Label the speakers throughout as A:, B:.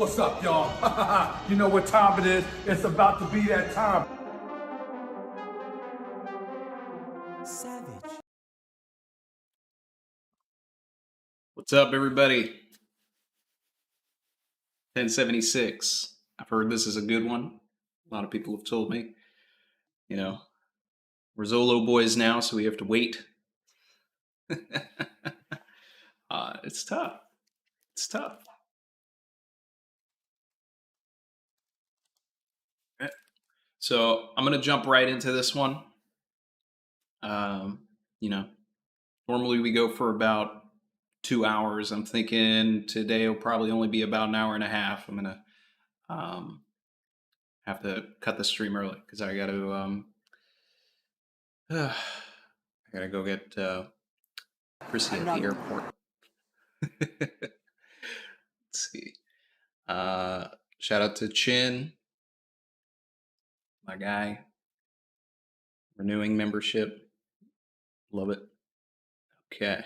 A: What's up, y'all? You know what time it is? It's about to be that time.
B: Savage.
C: What's up, everybody? 1076. I've heard this is a good one. A lot of people have told me. You know, we're Zolo-boys now, so we have to wait. It's tough. It's tough. So I'm going to jump right into this one. You know, normally we go for about 2 hours. I'm thinking today will probably only be about an hour and a half. I'm going to have to cut the stream early because I got to I gotta go get Chrissy at the airport. Let's see. Shout out to Chin, my guy. Renewing membership. Love it. Okay.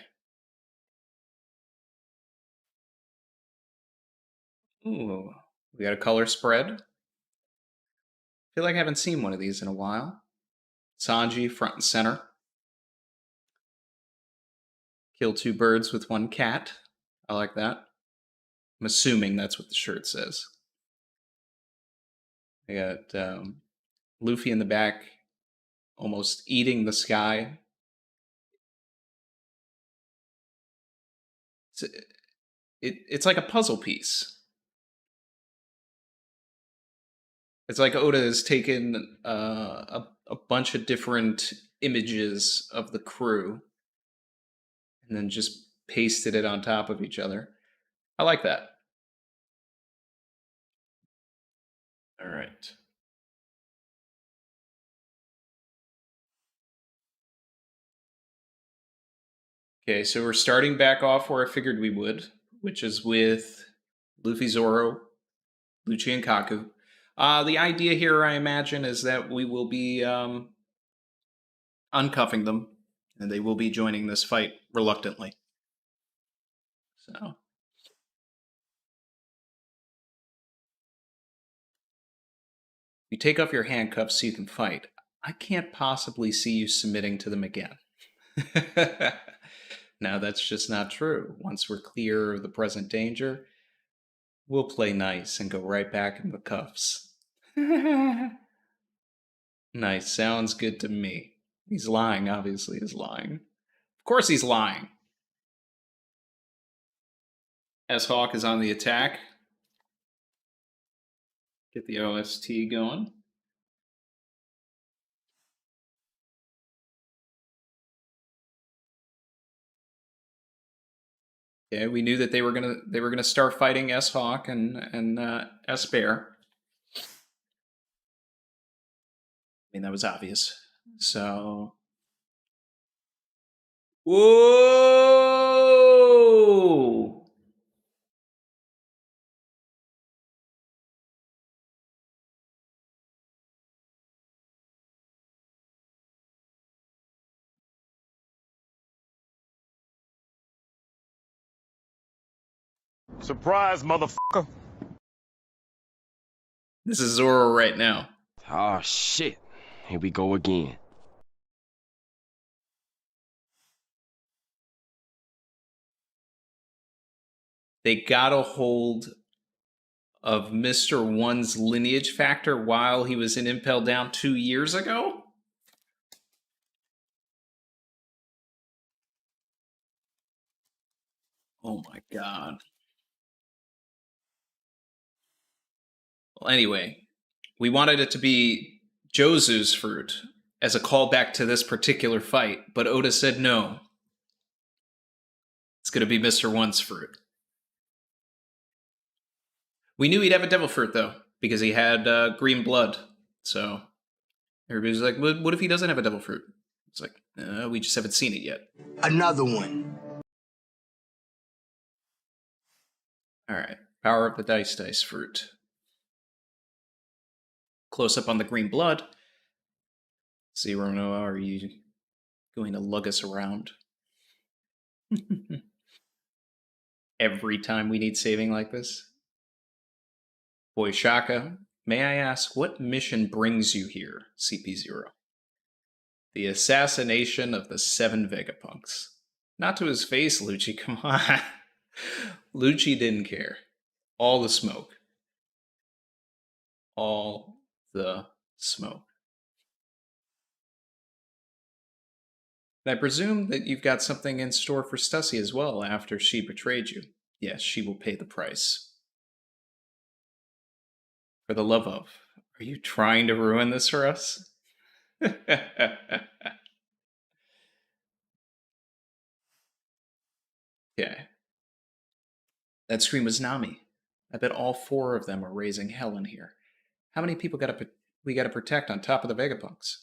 C: Ooh, we got a color spread. Feel like I haven't seen one of these in a while. Sanji front and center. Kill two birds with one cat. I like that. I'm assuming that's what the shirt says. I got Luffy in the back, almost eating the sky. It's like a puzzle piece. It's like Oda has taken a bunch of different images of the crew and then just pasted it on top of each other. I like that. All right. Okay, so we're starting back off where I figured we would, which is with Luffy, Zoro, Lucci, and Kaku. The idea here, I imagine, is that we will be uncuffing them, and they will be joining this fight reluctantly. So, you take off your handcuffs so you can fight. I can't possibly see you submitting to them again. Now, that's just not true. Once we're clear of the present danger, we'll play nice and go right back in the cuffs. Nice, sounds good to me. He's lying, obviously he's lying. Of course he's lying. S-Hawk is on the attack. Get the OST going. Okay, we knew that they were gonna start fighting S-Hawk and S-Bear. I mean, that was obvious. So, whoa!
D: Surprise, motherfucker.
C: This is Zoro right now.
D: Oh, shit. Here we go again.
C: They got a hold of Mr. One's lineage factor while he was in Impel Down 2 years ago? Oh my god. Well, anyway, we wanted it to be Jozu's fruit as a callback to this particular fight, but Oda said no. It's going to be Mr. One's fruit. We knew he'd have a devil fruit, though, because he had green blood. So everybody's like, what if he doesn't have a devil fruit? It's like, we just haven't seen it yet.
B: Another one.
C: All right, power up the dice fruit. Close up on the green blood. Zero Noah, are you going to lug us around? Every time we need saving like this? Boy Shaka, may I ask what mission brings you here, CP0? The assassination of the 7 Vegapunks. Not to his face, Lucci, come on. Lucci didn't care. All the smoke. All the smoke. And I presume that you've got something in store for Stussy as well after she betrayed you. Yes, she will pay the price. For the love of, are you trying to ruin this for us? Okay. That scream was Nami. I bet all 4 of them are raising hell in here. How many people we gotta protect on top of the Vegapunks?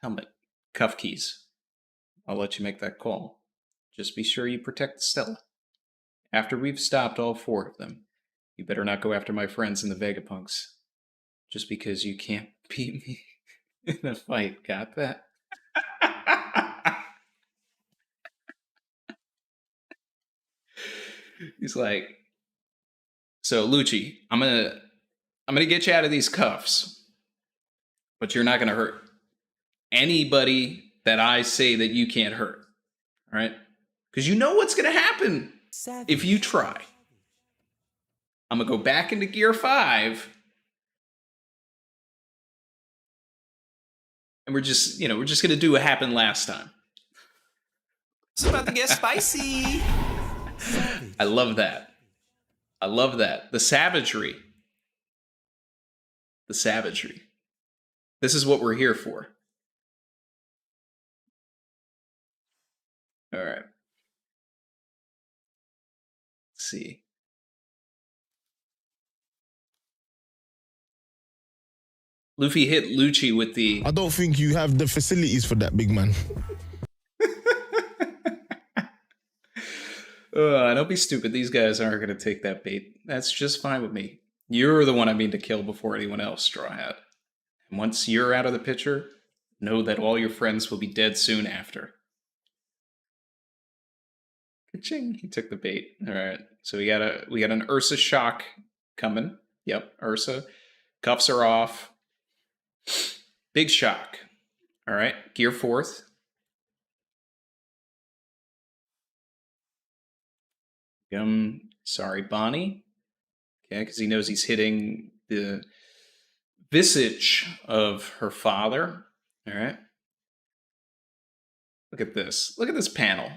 C: Helmet. Cuff keys. I'll let you make that call. Just be sure you protect Stella. After we've stopped all 4 of them, you better not go after my friends in the Vegapunks. Just because you can't beat me in a fight. Got that? He's like, so Lucci, I'm gonna get you out of these cuffs, but you're not gonna hurt anybody that I say that you can't hurt. All right? Because you know what's gonna happen if you try. I'm gonna go back into Gear 5. And we're just gonna do what happened last time.
B: It's about to get spicy.
C: I love that. I love that. The savagery. The savagery. This is what we're here for. All right. Let's see. Luffy hit Lucci with the...
E: I don't think you have the facilities for that, big man.
C: Don't be stupid. These guys aren't going to take that bait. That's just fine with me. You're the one I mean to kill before anyone else, Straw Hat. And once you're out of the picture, know that all your friends will be dead soon after. Ka-ching! He took the bait. All right. So we got an Ursa shock coming. Yep, Ursa. Cuffs are off. Big shock. All right. Gear 4th. Sorry, Bonnie. Okay, because he knows he's hitting the visage of her father. All right. Look at this. Look at this panel.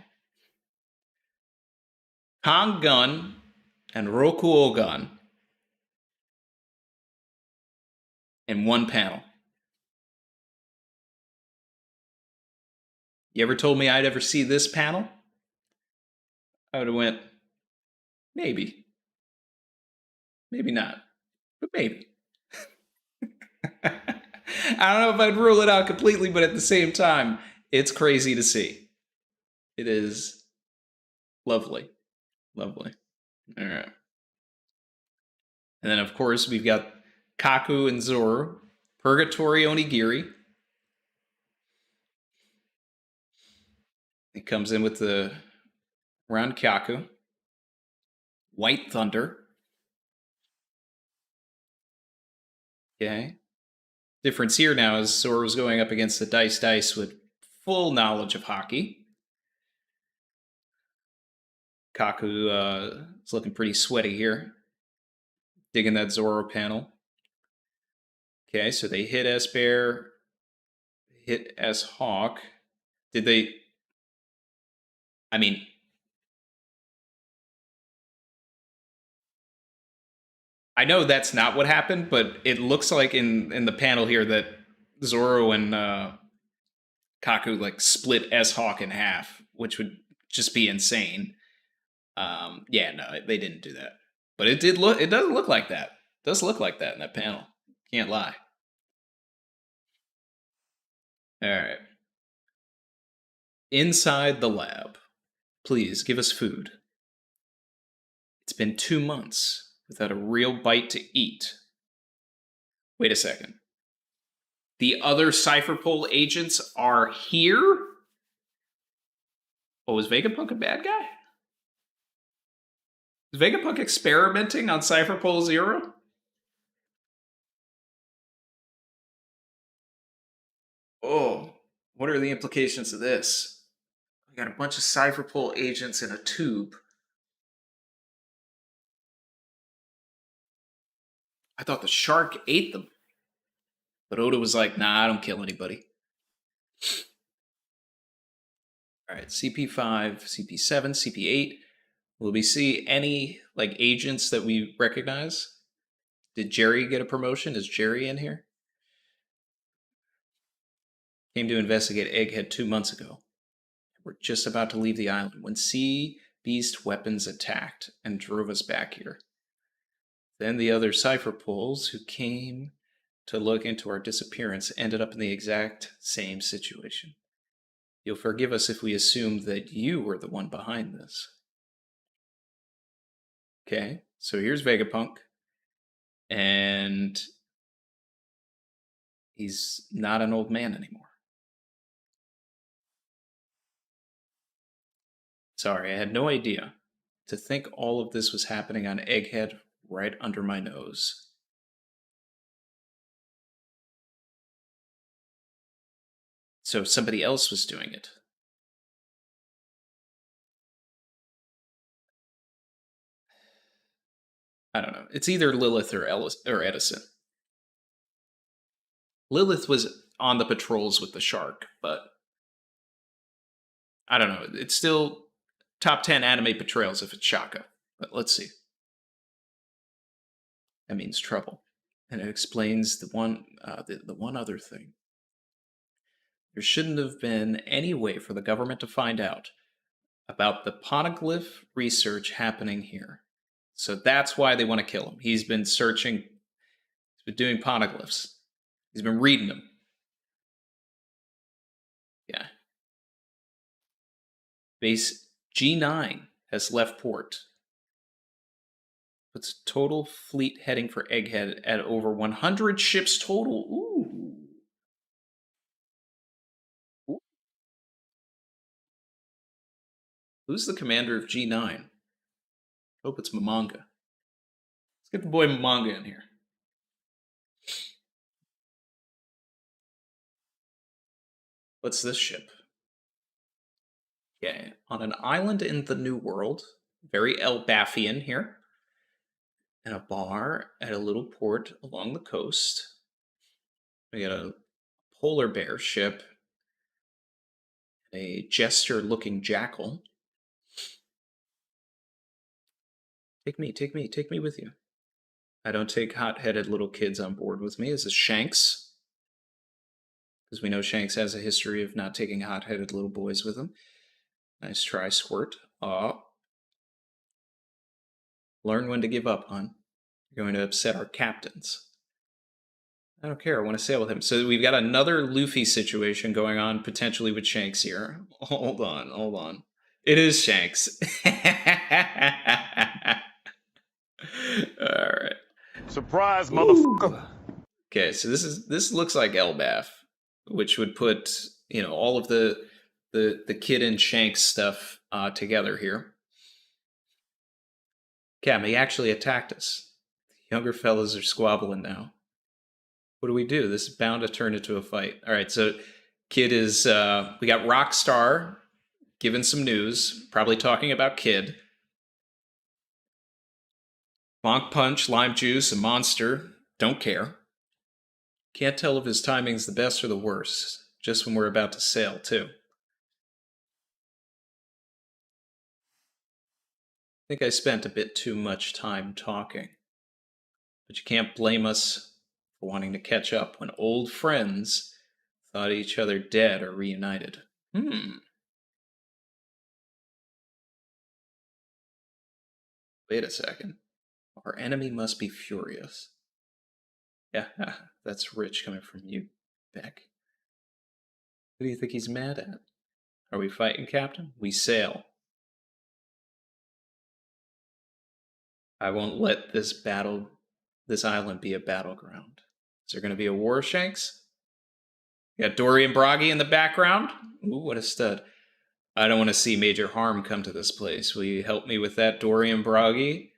C: Kong Gun and Rokuo Gun in one panel. You ever told me I'd ever see this panel? I would have went, maybe. Maybe not. But maybe. I don't know if I'd rule it out completely, but at the same time, it's crazy to see. It is lovely. Lovely. All right. And then, of course, we've got Kaku and Zoro. Purgatory Onigiri. He comes in with the round Kaku. White Thunder. Okay. Difference here now is Zoro's going up against the Dice with full knowledge of hockey. Kaku is looking pretty sweaty here. Digging that Zoro panel. Okay, so they hit S-Bear, hit S-Hawk. Did they... I mean... I know that's not what happened, but it looks like in the panel here that Zoro and Kaku like split S-Hawk in half, which would just be insane. Yeah, no, they didn't do that. But it does look like that. It does look like that in that panel. Can't lie. All right. Inside the lab. Please give us food. It's been 2 months without a real bite to eat. Wait a second. The other Cypher Pole agents are here? Oh, is Vegapunk a bad guy? Is Vegapunk experimenting on Cypherpole Zero? Oh, what are the implications of this? We got a bunch of Cypherpole agents in a tube. I thought the shark ate them. But Oda was like, nah, I don't kill anybody. All right, CP5, CP7, CP8. Will we see any like agents that we recognize? Did Jerry get a promotion? Is Jerry in here? Came to investigate Egghead 2 months ago. We're just about to leave the island when Sea Beast weapons attacked and drove us back here. Then the other Cypher Poles who came to look into our disappearance ended up in the exact same situation. You'll forgive us if we assumed that you were the one behind this. Okay, so here's Vegapunk. And he's not an old man anymore. Sorry, I had no idea. To think all of this was happening on Egghead right under my nose. So somebody else was doing it. I don't know. It's either Lilith or Edison. Lilith was on the patrols with the shark, but I don't know. It's still top 10 anime portrayals if it's Shaka. But let's see. That means trouble. And it explains the one other thing. There shouldn't have been any way for the government to find out about the poneglyph research happening here. So that's why they want to kill him. He's been searching, he's been doing poneglyphs. He's been reading them. Yeah. Base G9 has left port. Puts total fleet heading for Egghead at over 100 ships total. Ooh. Who's the commander of G9? Hope it's Momonga. Let's get the boy Momonga in here. What's this ship? Okay, on an island in the New World, very Elbathian here, and a bar at a little port along the coast. We got a polar bear ship, a jester-looking jackal. Take me with you. I don't take hot-headed little kids on board with me. This is Shanks, because we know Shanks has a history of not taking hot-headed little boys with him. Nice try, Squirt. Aw. Learn when to give up, hon. You're going to upset our captains. I don't care. I want to sail with him. So we've got another Luffy situation going on, potentially with Shanks here. Hold on. It is Shanks. All right.
D: Surprise, motherfucker.
C: Okay, so this looks like Elbaf, which would put, all of the Kid and Shanks stuff together here. Cam, he actually attacked us. The younger fellas are squabbling now. What do we do? This is bound to turn into a fight. All right, so Kid is... we got Rockstar giving some news, probably talking about Kid. Bonk Punch, Lime Juice, a monster. Don't care. Can't tell if his timing's the best or the worst. Just when we're about to sail, too. I think I spent a bit too much time talking. But you can't blame us for wanting to catch up when old friends thought each other dead or reunited. Wait a second. Our enemy must be furious. Yeah, that's rich coming from you, Beck. Who do you think he's mad at? Are we fighting, Captain? We sail. I won't let this island be a battleground. Is there going to be a war, Shanks? You got Dory and Bragi in the background? Ooh, what a stud. I don't want to see major harm come to this place. Will you help me with that, Dorian Bragi?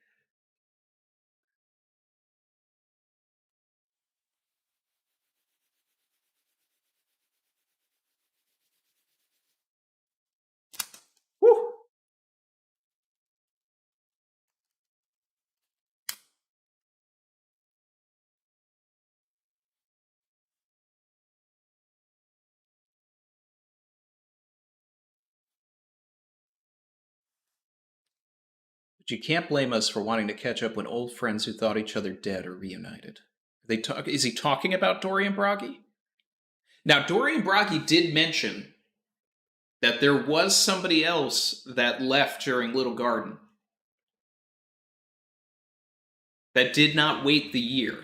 C: Woo! But you can't blame us for wanting to catch up when old friends who thought each other dead are reunited. Is he talking about Dorian Bragi? Now, Dorian Bragi did mention that there was somebody else that left during Little Garden that did not wait the year.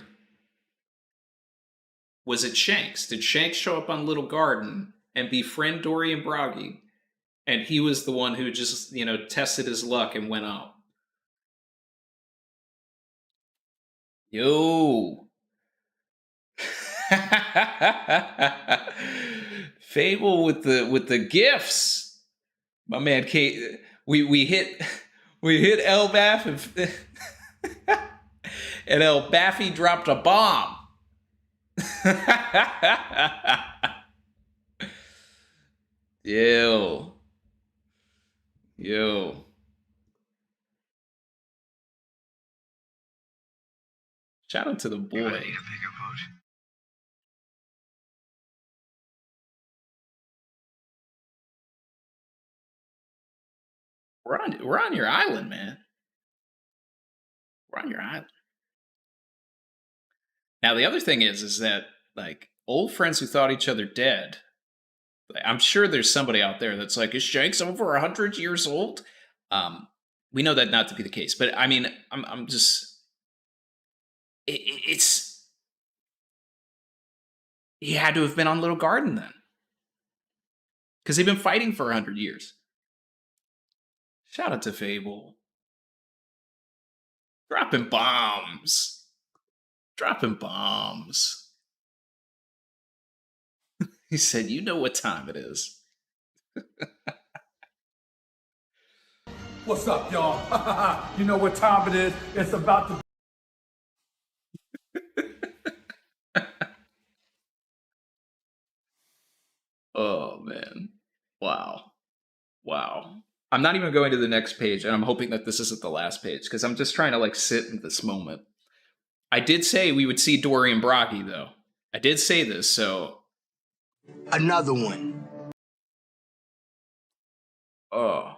C: Was it Shanks? Did Shanks show up on Little Garden and befriend Dorian Bragi? And he was the one who just, tested his luck and went out. Yo. Fable with the gifts. My man Kate, we hit Elbath and Elbaffy dropped a bomb. Yo. Shout out to the boy. We're on your island, man. We're on your island. Now the other thing is that like old friends who thought each other dead. I'm sure there's somebody out there that's like, is Shanks over 100 years old? We know that not to be the case, but I mean, I'm just, it's he had to have been on Little Garden then, because they've been fighting for 100 years. Shout out to Fable. Dropping bombs. He said, you know what time it is.
A: What's up, y'all? You know what time it is. It's about to
C: Oh, man. Wow. I'm not even going to the next page, and I'm hoping that this isn't the last page, because I'm just trying to, like, sit in this moment. I did say we would see Dorian Bragi, though. I did say this, so...
F: Another one.
C: Oh.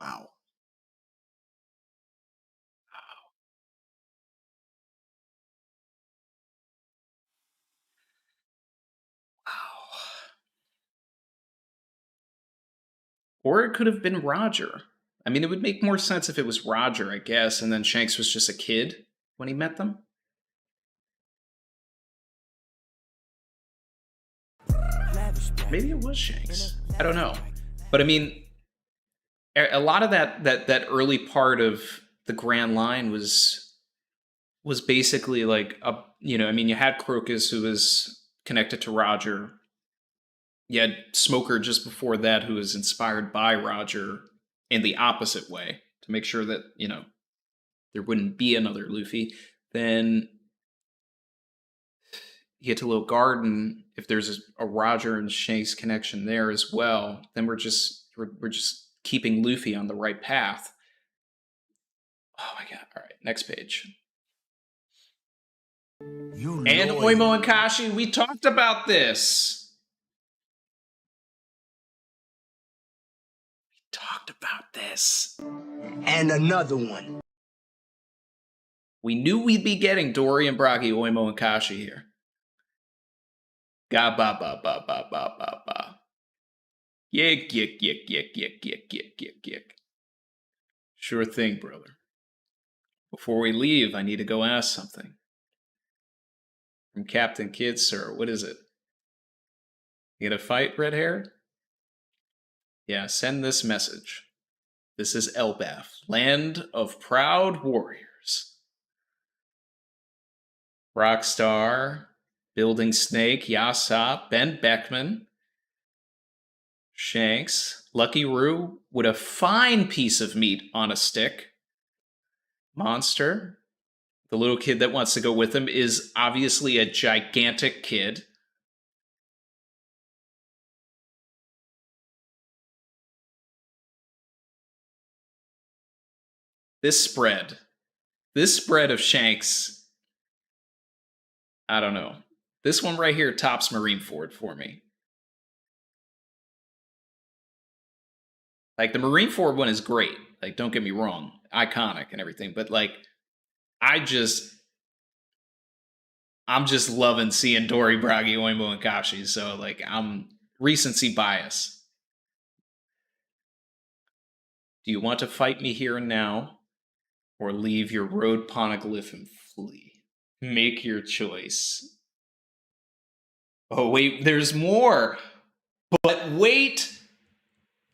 C: Wow. Or it could have been Roger. I mean, it would make more sense if it was Roger, I guess, and then Shanks was just a kid when he met them. Maybe it was Shanks. I don't know. But I mean, a lot of that early part of the Grand Line was basically like you had Crocus, who was connected to Roger. You had Smoker just before that, who was inspired by Roger in the opposite way to make sure that there wouldn't be another Luffy. Then you get to Little Garden. If there's a Roger and Shanks connection there as well, then we're just keeping Luffy on the right path. Oh my god! All right, next page. And Oimo and Kashi, we talked about this.
F: And another one.
C: We knew we'd be getting Dorian Bragi, Oimo, and Kashi here. Ga ba ba ba ba ba ba ba. Yik yik yik yik yik yik yik yik yik. Sure thing, brother. Before we leave, I need to go ask something. From Captain Kidd, sir. What is it? You gonna fight, red hair? Yeah, send this message. This is Elbath, land of proud warriors. Rockstar, Building Snake, Yassop, Ben Beckman, Shanks, Lucky Roo with a fine piece of meat on a stick. Monster, the little kid that wants to go with him, is obviously a gigantic kid. This spread of Shanks, I don't know. This one right here tops Marineford for me. Like, the Marineford one is great. Like, don't get me wrong, iconic and everything. But like, I'm just loving seeing Dory, Bragi, Oimo, and Kashi. So like, I'm recency bias. Do you want to fight me here and now, or leave your road poneglyph and flee? Make your choice. Oh wait, there's more. But wait,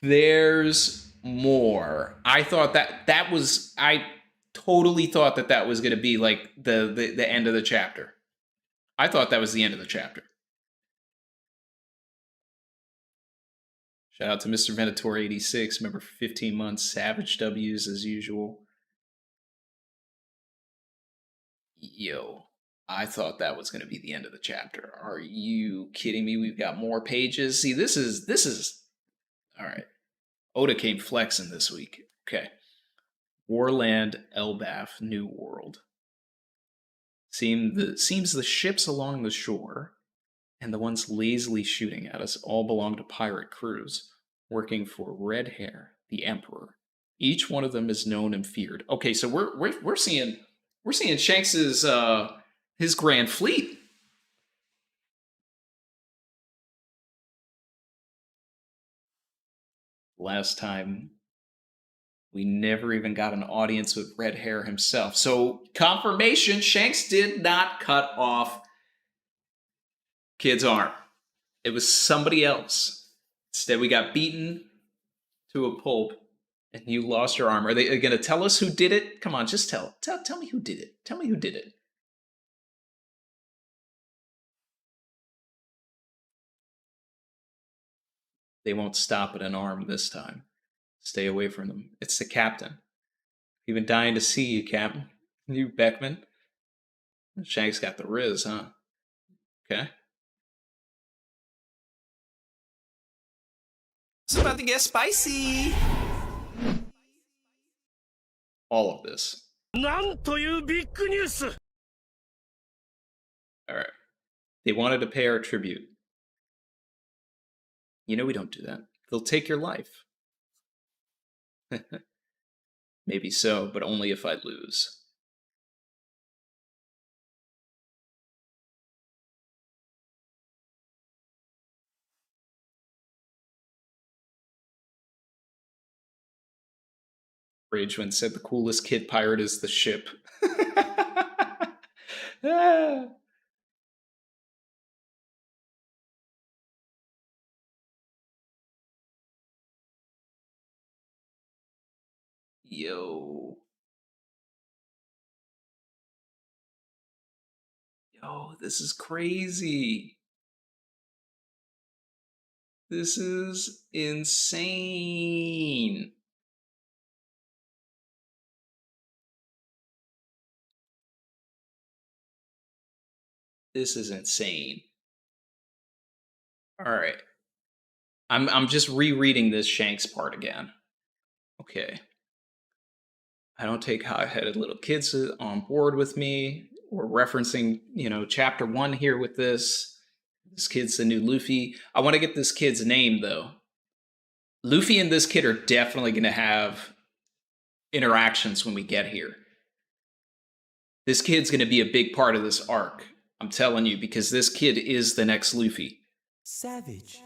C: there's more. I thought that was, I totally thought that was going to be like the end of the chapter. I thought that was the end of the chapter. Shout out to Mr. Venator 86, member for 15 months. Savage W's as usual. Yo, I thought that was going to be the end of the chapter. Are you kidding me? We've got more pages. See, this is all right. Oda came flexing this week. Okay. Warland, Elbaf, New World. Seems the ships along the shore and the ones lazily shooting at us all belong to pirate crews working for Red Hair, the Emperor. Each one of them is known and feared. Okay, so we're seeing Shanks's his grand fleet. Last time, we never even got an audience with Red Hair himself. So, confirmation, Shanks did not cut off Kid's arm. It was somebody else. Instead, we got beaten to a pulp, and you lost your arm. Are they going to tell us who did it? Come on, just tell me who did it. Tell me who did it. They won't stop at an arm this time. Stay away from them. It's the captain. We've been dying to see you, Captain. You, Beckman. Shanks got the riz, huh? Okay.
B: It's about to get spicy.
C: All of this. All right. They wanted to pay our tribute. You know we don't do that. They'll take your life. Maybe so, but only if I lose. Ragewind said the coolest kid pirate is the ship. Yo. Yo, this is crazy. This is insane. This is insane. All right. I'm just rereading this Shanks part again. Okay. I don't take hot-headed little kids on board with me. We're referencing, chapter 1 here with this. This kid's the new Luffy. I want to get this kid's name, though. Luffy and this kid are definitely going to have interactions when we get here. This kid's going to be a big part of this arc. I'm telling you, because this kid is the next Luffy.
B: Savage.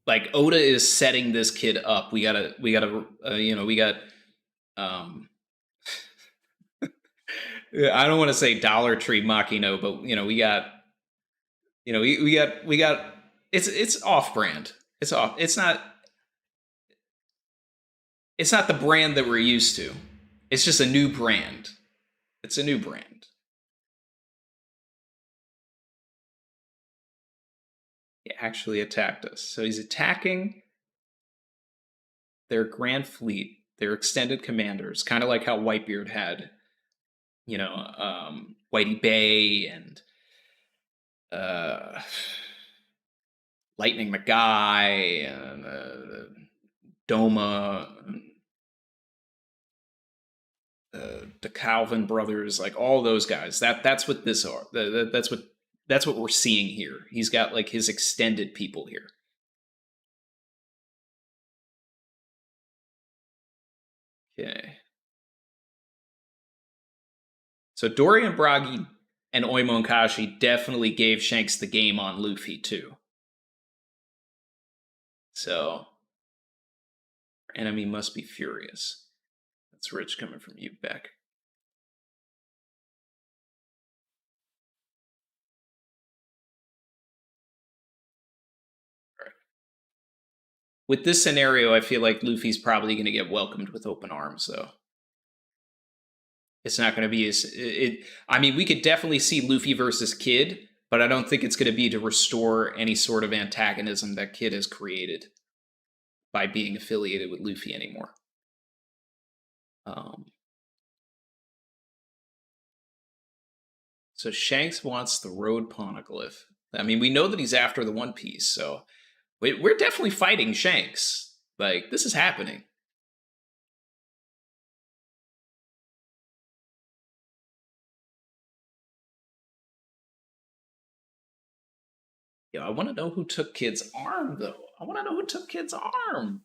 C: Like, Oda is setting this kid up. We got I don't want to say Dollar Tree Makino, but we got it's off brand. It's off. It's not the brand that we're used to. It's just a new brand. It's a new brand. actually attacked us. So he's attacking their Grand Fleet, their extended commanders, kind of like how Whitebeard had, Whitey Bay and Lightning McGuy and Doma, the Calvin brothers, like all those guys. That's what this are. That's what we're seeing here. He's got like his extended people here. Okay. So Dorian Bragi and Oimonkashi definitely gave Shanks the game on Luffy too. So our enemy must be furious. That's rich coming from you, Beck. All right. With this scenario, I feel like Luffy's probably going to get welcomed with open arms, though. It's not going to be as... I mean, we could definitely see Luffy versus Kid, but I don't think it's going to be to restore any sort of antagonism that Kid has created by being affiliated with Luffy anymore. So Shanks wants the road poneglyph. I mean, we know that he's after the One Piece, so we're definitely fighting Shanks. Like, this is happening. Yeah, I want to know who took Kid's arm, though. I want to know who took Kid's arm.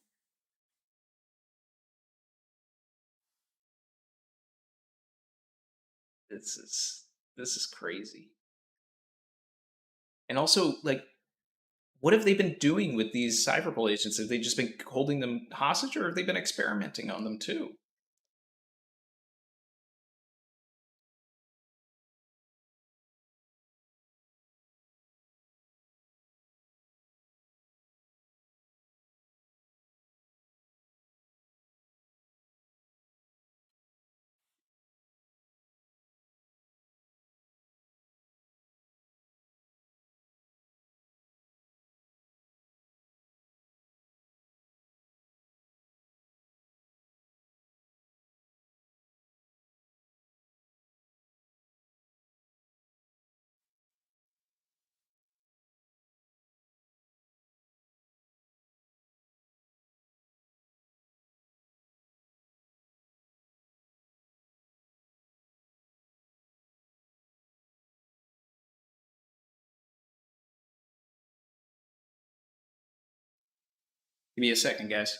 C: This is crazy. And also, like, what have they been doing with these Cyberpol agents? Have they just been holding them hostage, or have they been experimenting on them too? Give me a second, guys.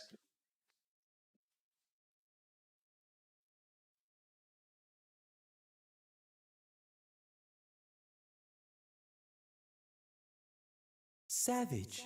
B: Savage.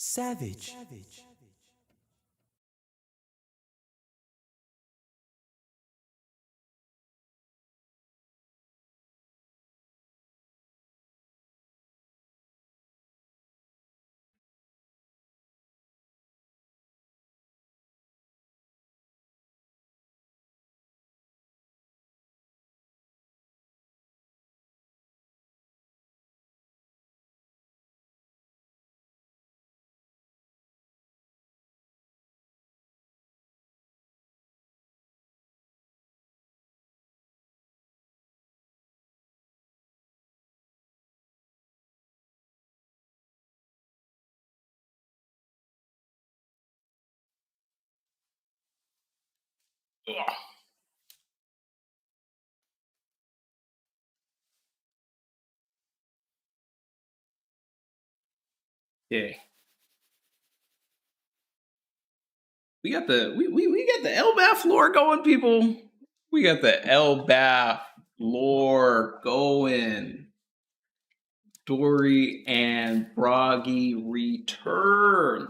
B: Savage.
C: Yeah. We got the we got the Elbath lore going, people. We got the Elbath lore going. Dory and Broggy return.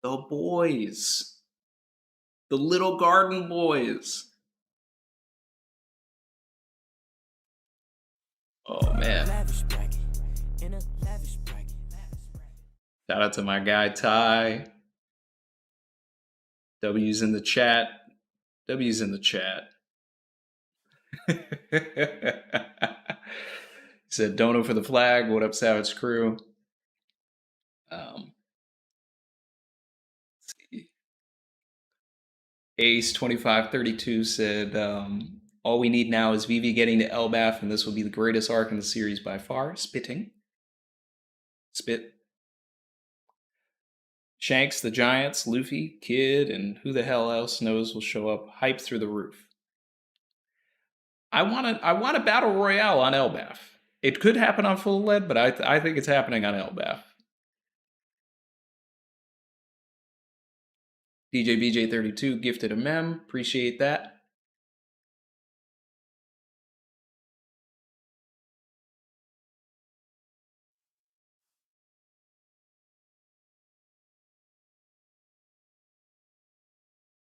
C: The boys. The little garden boys. Oh man. Shout out to my guy Ty. W's in the chat. W's in the chat. He said dono for the flag. What up, Savage Crew? Let's see. Ace 2532 said all we need now is Vivi getting to Elbath, and this will be the greatest arc in the series by far. Spitting. Spit. Shanks, the Giants, Luffy, Kid, and who the hell else knows will show up hyped through the roof. I want a battle royale on Elbath. It could happen on Full Lead, but I think it's happening on Elbath. DJ BJ32 gifted a mem. Appreciate that.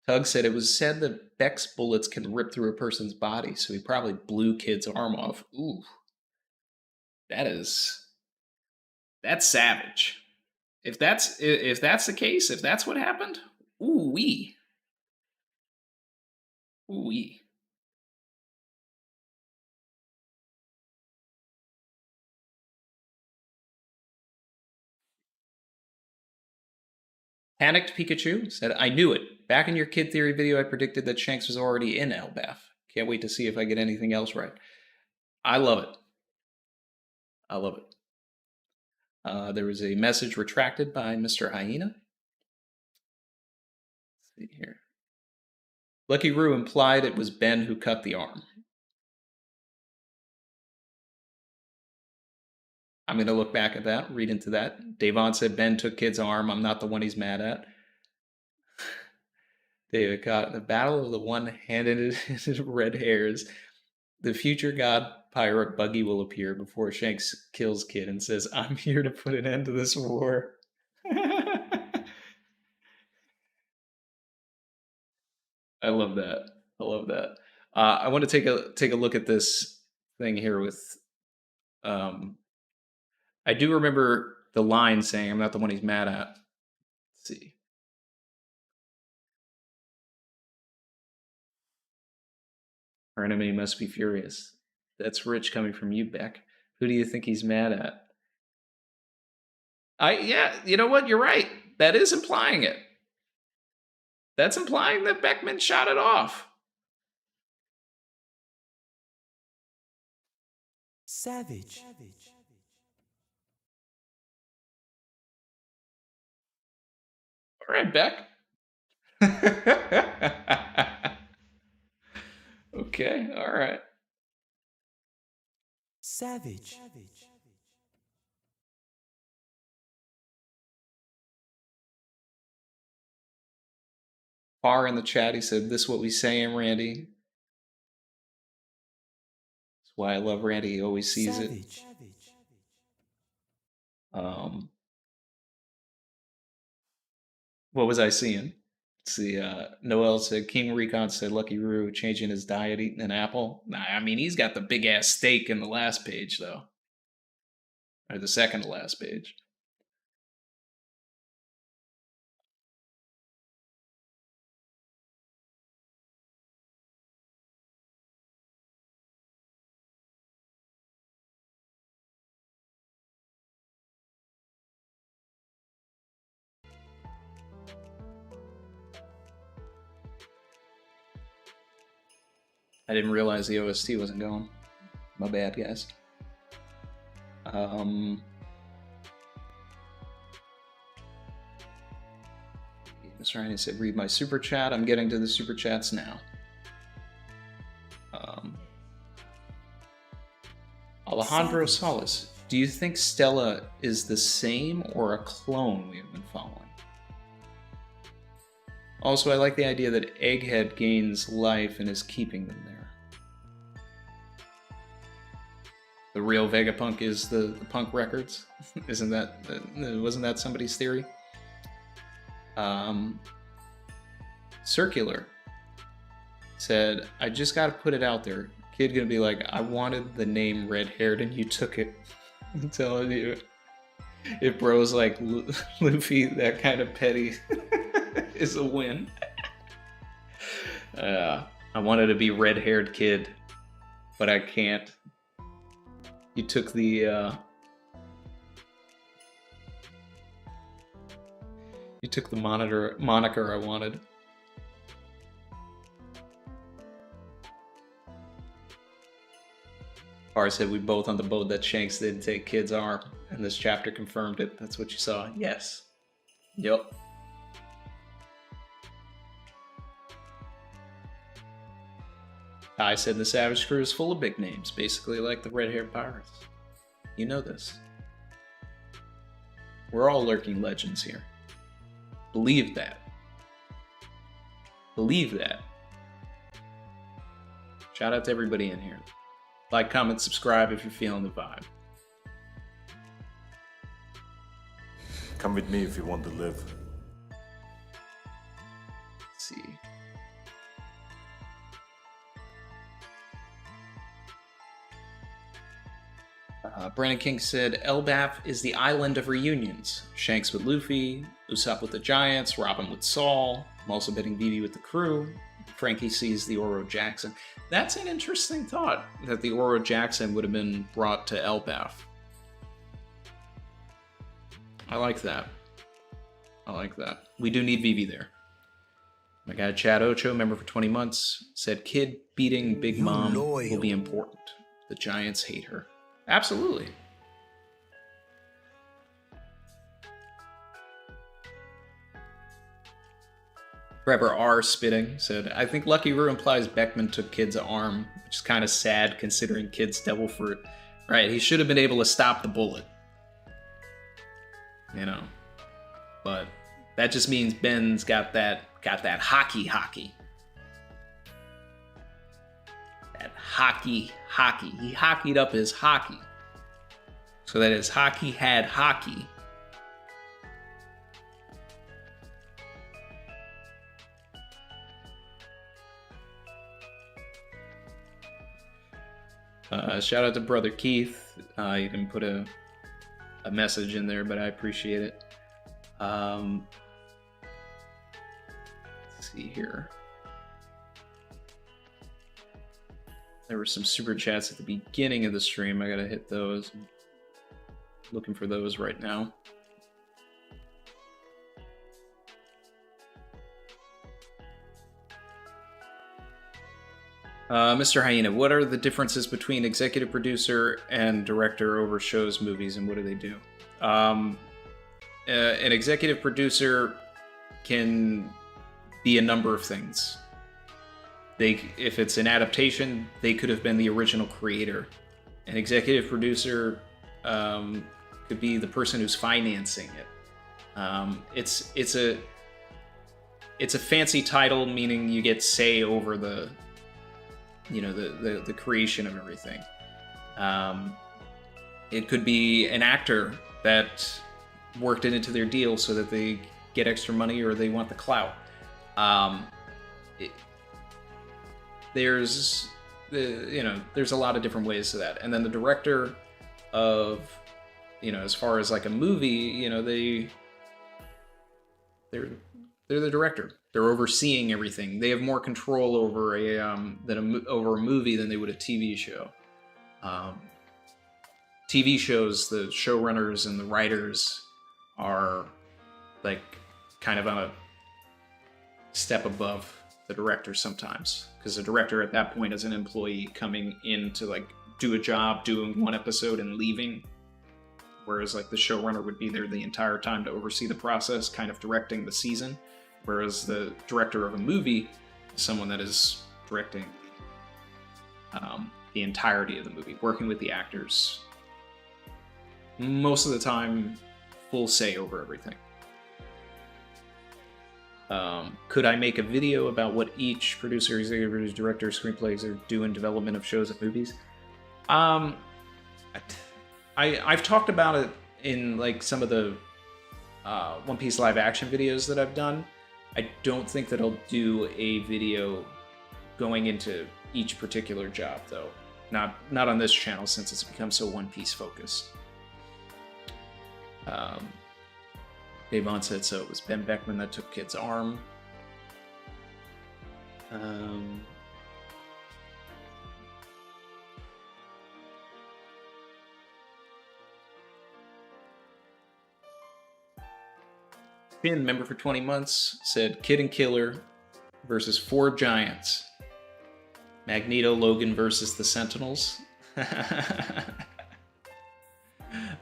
C: Tug said it was said that Beck's bullets can rip through a person's body, so he probably blew Kid's arm off. Ooh. That's savage. If that's the case, if that's what happened, ooh wee. Ooh wee. Panicked Pikachu said, I knew it. Back in your Kid Theory video, I predicted that Shanks was already in Elbath. Can't wait to see if I get anything else right. I love it. I love it. There was a message retracted by Mr. Hyena. Let's see here. Lucky Roo implied it was Ben who cut the arm. I'm going to look back at that, read into that. Davon said Ben took Kid's arm. I'm not the one he's mad at. David got the battle of the one-handed red hairs. The future god pirate Buggy will appear before Shanks kills Kid and says, I'm here to put an end to this war. I love that. I love that. I want to take a look at this thing here with I do remember the line saying, I'm not the one he's mad at. Let's see. Our enemy must be furious. That's rich coming from you, Beck. Who do you think he's mad at? Yeah, you know what? You're right. That is implying it. That's implying that Beckman shot it off.
B: Savage.
C: All right, Beck. Okay, all right.
B: Savage.
C: Far in the chat, he said, this is what we saying, Randy. It's why I love Randy. He always sees it. What was I seeing? Let's see. Noel said King Recon said Lucky Roo changing his diet, eating an apple. Nah, I mean he's got the big ass steak in the last page though, or the second to last page. I didn't realize the OST wasn't going. My bad, guys. Mr. Ryan said, read my super chat. I'm getting to the super chats now. Alejandro Salas, do you think Stella is the same or a clone we have been following? Also, I like the idea that Egghead gains life and is keeping them there. The real Vegapunk is the Punk Records. Wasn't that somebody's theory? Circular said, I just gotta put it out there. Kid gonna be like, I wanted the name Red Haired and you took it. I'm telling you. If bro's like Luffy, that kind of petty is a win. I wanted to be Red Haired Kid, but I can't. You took the moniker I wanted. R said we both on the boat that Shanks didn't take Kid's arm, and this chapter confirmed it. That's what you saw. Yes. Yup. I said the Savage Crew is full of big names, basically like the red-haired pirates. You know this. We're all lurking legends here. Believe that. Believe that. Shout out to everybody in here. Like, comment, subscribe if you're feeling the vibe.
D: Come with me if you want to live.
C: Let's see. Brandon King said, Elbaf is the island of reunions. Shanks with Luffy, Usopp with the Giants, Robin with Saul. I'm also betting Vivi with the crew. Frankie sees the Oro Jackson. That's an interesting thought, that the Oro Jackson would have been brought to Elbaf. I like that. I like that. We do need Vivi there. My guy Chad Ocho, member for 20 months, said Kid beating Big Mom will be important. The Giants hate her. Absolutely. Trevor R. Spitting said, I think Lucky Roo implies Beckman took Kid's arm, which is kind of sad considering Kid's devil fruit. Right, he should have been able to stop the bullet. You know. But that just means Ben's got that hockey. That hockey. He hockeyed up his hockey. So that his hockey had hockey. Shout out to Brother Keith. You didn't put a message in there, but I appreciate it. Let's see here. There were some super chats at the beginning of the stream. I gotta hit those. I'm looking for those right now. Mr. Hyena, what are the differences between executive producer and director over shows, movies, and what do they do? An executive producer can be a number of things. If it's an adaptation, they could have been the original creator. An executive producer could be the person who's financing it. It's a fancy title, meaning you get say over the creation of everything. It could be an actor that worked it into their deal so that they get extra money or they want the clout. There's a lot of different ways to that. And then the director of, as far as like a movie, they're the director. They're overseeing everything. They have more control over over a movie than they would a TV show. TV shows, the showrunners and the writers are like kind of on a step above the director sometimes, because the director at that point is an employee coming in to like do a job, doing one episode and leaving, whereas like the showrunner would be there the entire time to oversee the process, kind of directing the season, whereas the director of a movie is someone that is directing the entirety of the movie, working with the actors, most of the time full say over everything. Could I make a video about what each producer, executive producer, director, screenplays do in development of shows and movies? I've talked about it in like some of the One Piece live action videos that I've done. I don't think that I'll do a video going into each particular job though. Not on this channel, since it's become so One Piece focused. Dave Vaughn said so. It was Ben Beckman that took Kid's arm. Finn, member for 20 months, said Kid and Killer versus 4 giants. Magneto, Logan versus the Sentinels.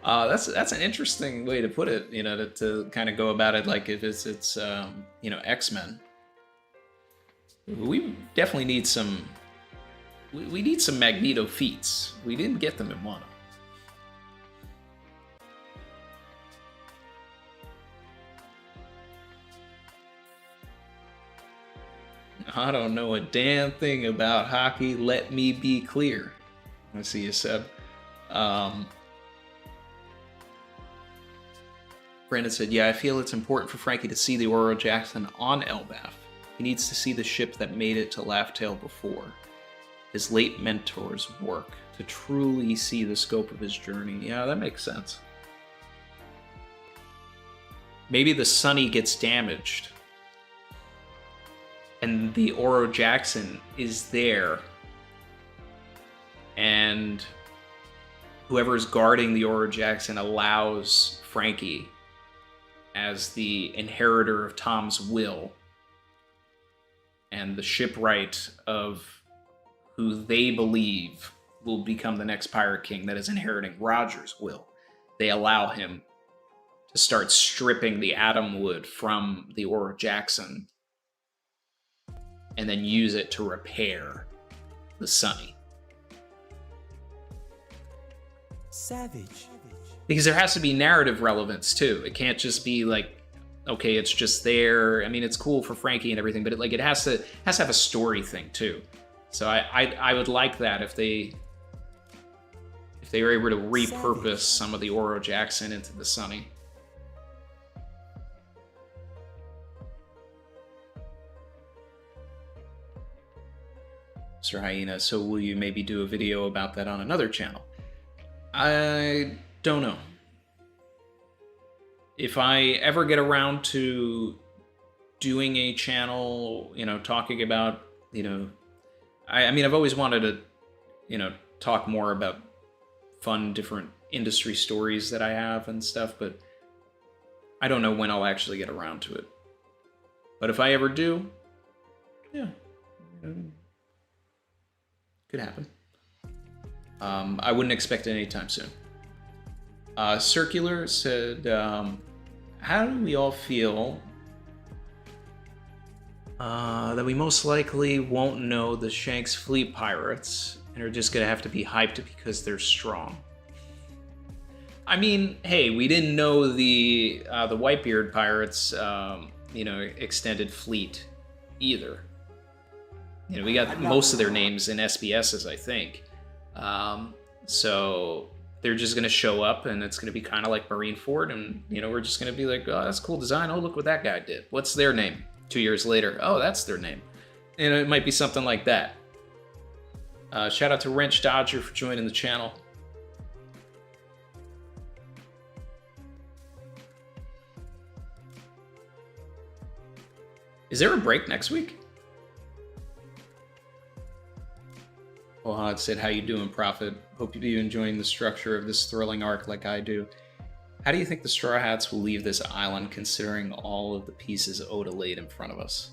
C: That's an interesting way to put it, to kind of go about it like if it's X-Men. We definitely need some we need some Magneto feats. We didn't get them in Wano. I don't know a damn thing about hockey, let me be clear. I see you, Seb. Brandon said, yeah, I feel it's important for Frankie to see the Oro Jackson on Elbaf. He needs to see the ship that made it to Laugh Tale before. His late mentor's work to truly see the scope of his journey. Yeah, that makes sense. Maybe the Sunny gets damaged and the Oro Jackson is there, and whoever is guarding the Oro Jackson allows Frankie, as the inheritor of Tom's will and the shipwright of who they believe will become the next Pirate King that is inheriting Roger's will, they allow him to start stripping the atom wood from the Oro Jackson and then use it to repair the Sunny.
B: Savage.
C: Because there has to be narrative relevance too. It can't just be like, okay, it's just there. I mean, it's cool for Frankie and everything, but it has to have a story thing too. So I would like that if they were able to repurpose some of the Oro Jackson into the Sunny. Mr. Hyena, so will you maybe do a video about that on another channel? I don't know. If I ever get around to doing a channel, talking about, I mean, I've always wanted to, talk more about fun, different industry stories that I have and stuff, but I don't know when I'll actually get around to it. But if I ever do, yeah, could happen. I wouldn't expect it anytime soon. Circular said, how do we all feel that we most likely won't know the Shanks Fleet pirates and are just gonna have to be hyped because they're strong? I mean, hey, we didn't know the Whitebeard pirates, extended fleet either. We got most of their names in SBSs, I think. So they're just going to show up, and it's going to be kind of like Marineford, and we're just going to be like, oh, that's a cool design. Oh, look what that guy did. What's their name? 2 years later, oh, that's their name. And it might be something like that. Shout out to Wrench Dodger for joining the channel. Is there a break next week? Ohad said, how you doing, Prophet? Hope you're enjoying the structure of this thrilling arc like I do. How do you think the Straw Hats will leave this island considering all of the pieces Oda laid in front of us?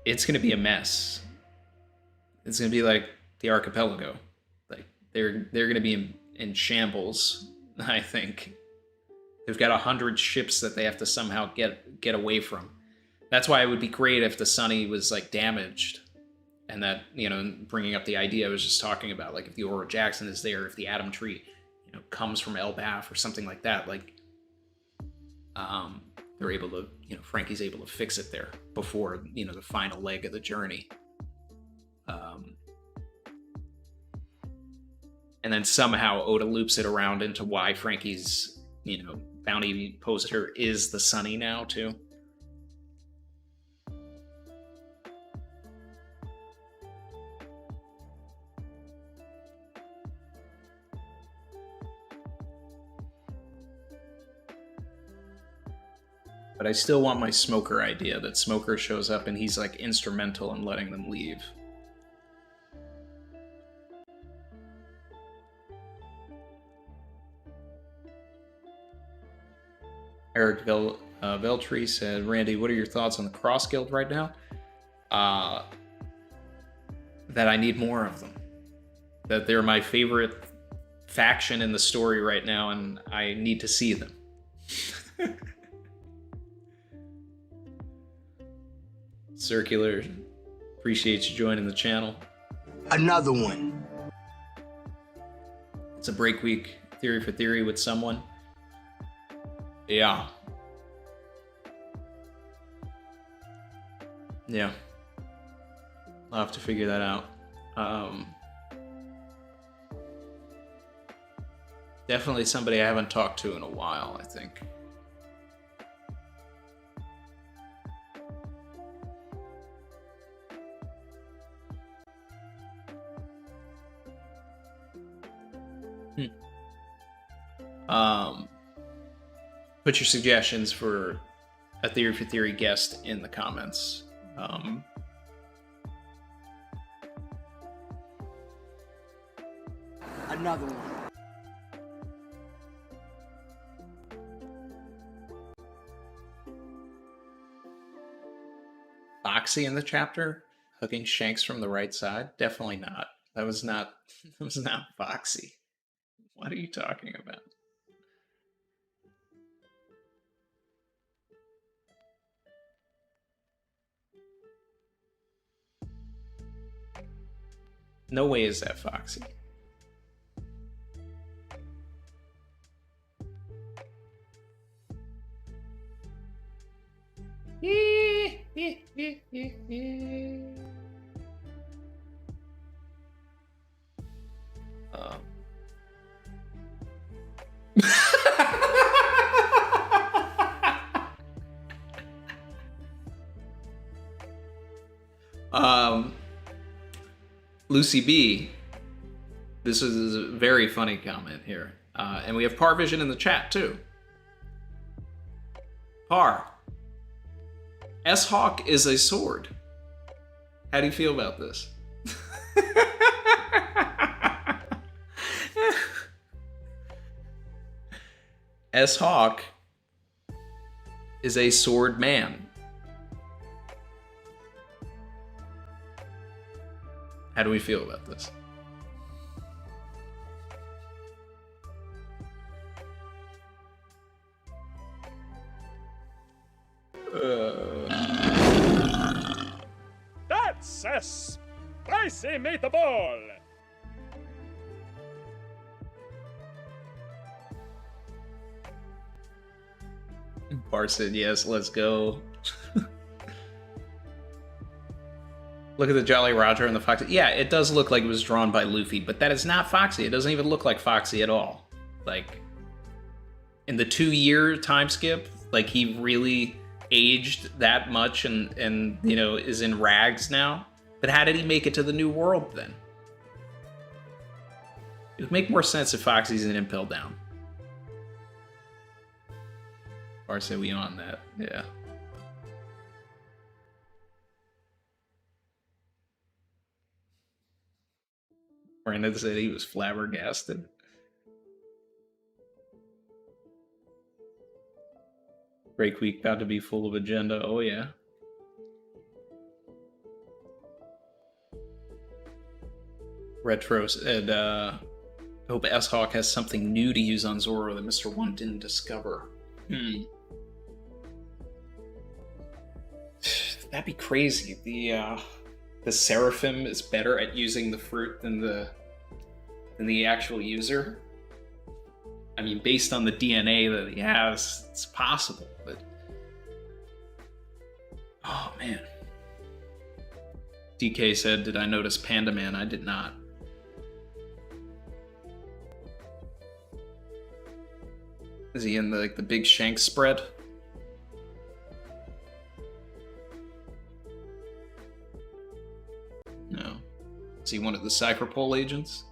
C: It's going to be a mess. It's going to be like the archipelago. Like they're going to be in shambles, I think. They've got 100 ships that they have to somehow get away from. That's why it would be great if the Sunny was like damaged, and that bringing up the idea I was just talking about, like if the Oro Jackson is there, if the Atom Tree, comes from Elbaf or something like that, like they're able to, Frankie's able to fix it there before the final leg of the journey. And then somehow Oda loops it around into why Frankie's bounty poster is the Sunny now too. But I still want my Smoker idea, that Smoker shows up and he's like instrumental in letting them leave. Eric Veltri said, Randy, what are your thoughts on the Cross Guild right now? That I need more of them. That they're my favorite faction in the story right now, and I need to see them. Circular, appreciate you joining the channel.
F: Another one.
C: It's a break week, theory for theory with someone. Yeah. Yeah. I'll have to figure that out. Definitely somebody I haven't talked to in a while, I think. Put your suggestions for a Theory for Theory guest in the comments.
F: Another one.
C: Foxy in the chapter, hooking Shanks from the right side? Definitely not. That was not Foxy. What are you talking about? No way is that Foxy. Lucy B, this is a very funny comment here. And we have Parvision in the chat too. Par. S-Hawk is a sword. How do you feel about this? S-Hawk is a sword man. How do we feel about this?
G: That's a spicy meatball! Bar
C: said, yes, let's go. Look at the Jolly Roger and the Foxy. Yeah, it does look like it was drawn by Luffy, but that is not Foxy. It doesn't even look like Foxy at all. Like, in the 2-year time skip, like, he really aged that much and you know, is in rags now. But how did he make it to the New World, then? It would make more sense if Foxy's an Impel Down. Or say we on that, yeah. Brandon said he was flabbergasted. Break week about to be full of agenda. Oh yeah. Retro said, hope S-Hawk has something new to use on Zoro that Mr. One didn't discover. That'd be crazy. The Seraphim is better at using the fruit than the actual user. I mean, based on the DNA that he has, it's possible, but oh man. DK said, did I notice Panda Man? I did not. Is he in the big shank spread? No. Is he one of the Cypherpole agents?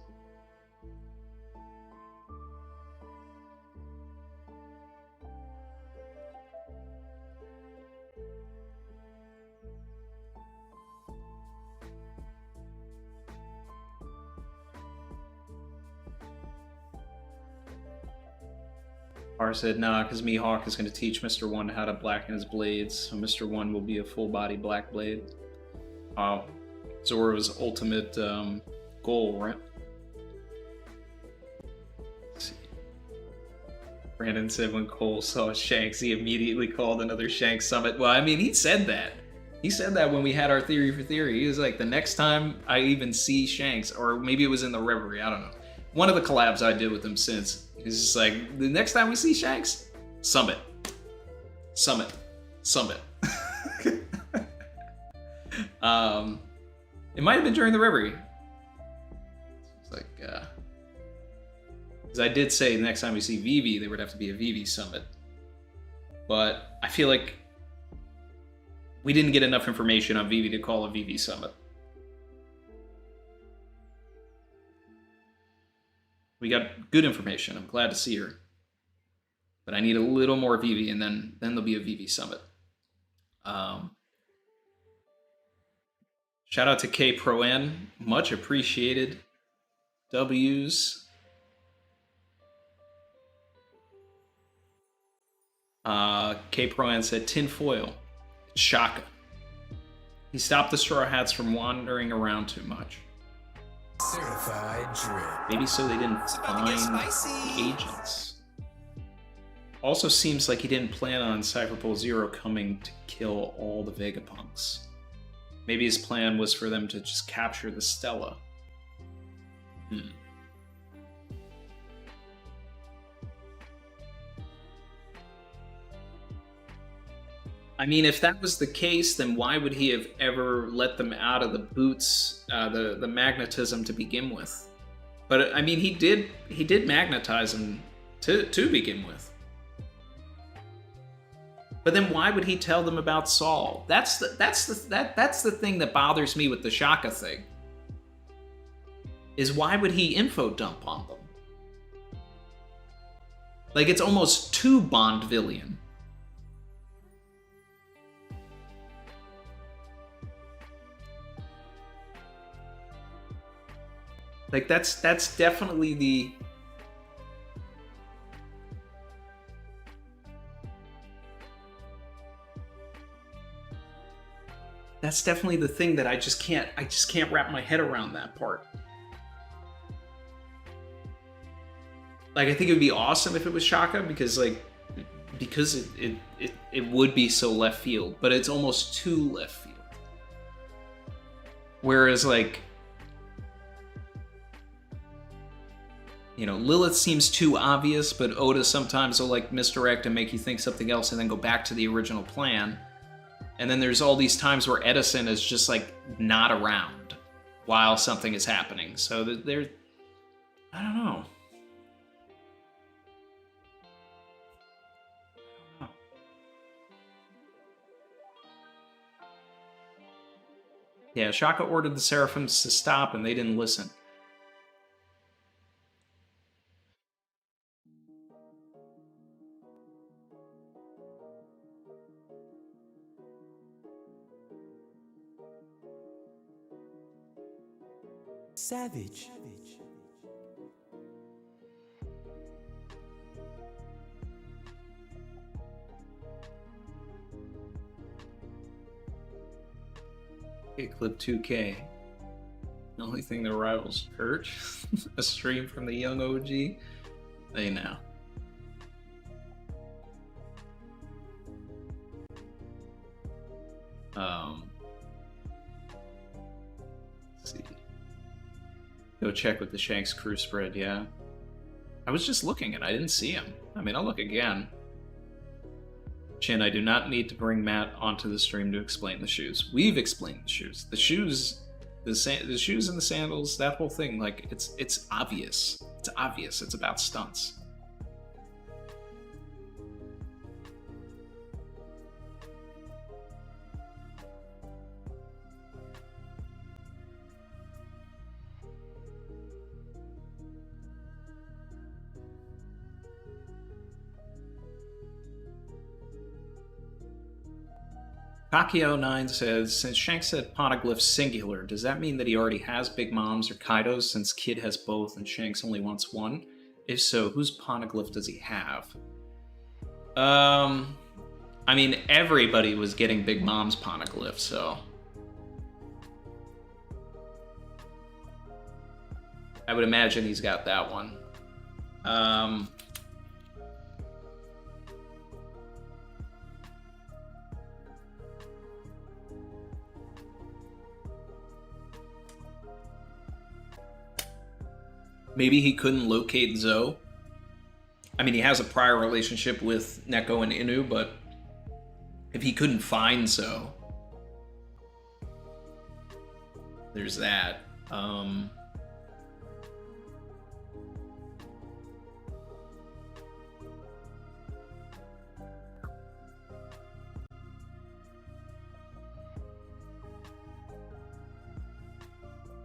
C: R said, nah, because Mihawk is going to teach Mr. One how to blacken his blades, so Mr. One will be a full-body black blade. Zoro's ultimate goal, right? Let's see. Brandon said when Cole saw Shanks, he immediately called another Shanks summit. Well, I mean, he said that. He said that when we had our Theory for Theory. He was like, the next time I even see Shanks, or maybe it was in the Reverie, I don't know. One of the collabs I did with him since, he's just like, the next time we see Shanks, summit. Summit. Summit. It might have been during the Reverie. It's like, because I did say the next time we see Vivi, there would have to be a Vivi summit. But I feel like we didn't get enough information on Vivi to call a Vivi summit. We got good information. I'm glad to see her. But I need a little more Vivi, and then there'll be a Vivi summit. Shout out to K Pro N. Much appreciated. W's. K Pro N said tinfoil. Shaka. He stopped the Straw Hats from wandering around too much.
F: Certified drip.
C: Maybe so they didn't
B: It's about to get
C: find
B: spicy.
C: the agents. Also seems like he didn't plan on Cypherpole Zero coming to kill all the Vegapunks. Maybe his plan was for them to just capture the Stella. I mean, if that was the case, then why would he have ever let them out of the boots, the magnetism to begin with? But I mean, he did magnetize them to begin with. But then why would he tell them about Saul? That's the thing that bothers me with the Shaka thing. Is why would he info dump on them? Like, it's almost too Bondvillian. Like, that's definitely the... That's definitely the thing that I just can't wrap my head around that part. Like, I think it would be awesome if it was Shaka, because it would be so left field, but it's almost too left field. Whereas, like, you know, Lilith seems too obvious, but Oda sometimes will, like, misdirect and make you think something else and then go back to the original plan. And then there's all these times where Edison is just like not around while something is happening. So there, I don't know. Yeah, Shaka ordered the Seraphims to stop and they didn't listen.
F: Savage.
C: Clip 2K. The only thing that rivals Church, a stream from the young OG. They know. Let's see. Go check with the Shanks crew spread, yeah. I was just looking and I didn't see him. I mean, I'll look again. Chin, I do not need to bring Matt onto the stream to explain the shoes. We've explained the shoes. The shoes, the shoes and the sandals, that whole thing, like, it's obvious. It's obvious. It's about stunts. Kakio9 says, since Shanks said Poneglyph singular, does that mean that he already has Big Moms or Kaidos since Kid has both and Shanks only wants one? If so, whose Poneglyph does he have? I mean, everybody was getting Big Mom's Poneglyph, so... I would imagine he's got that one. Maybe he couldn't locate Zo. I mean, he has a prior relationship with Neko and Inu, but if he couldn't find Zo, there's that.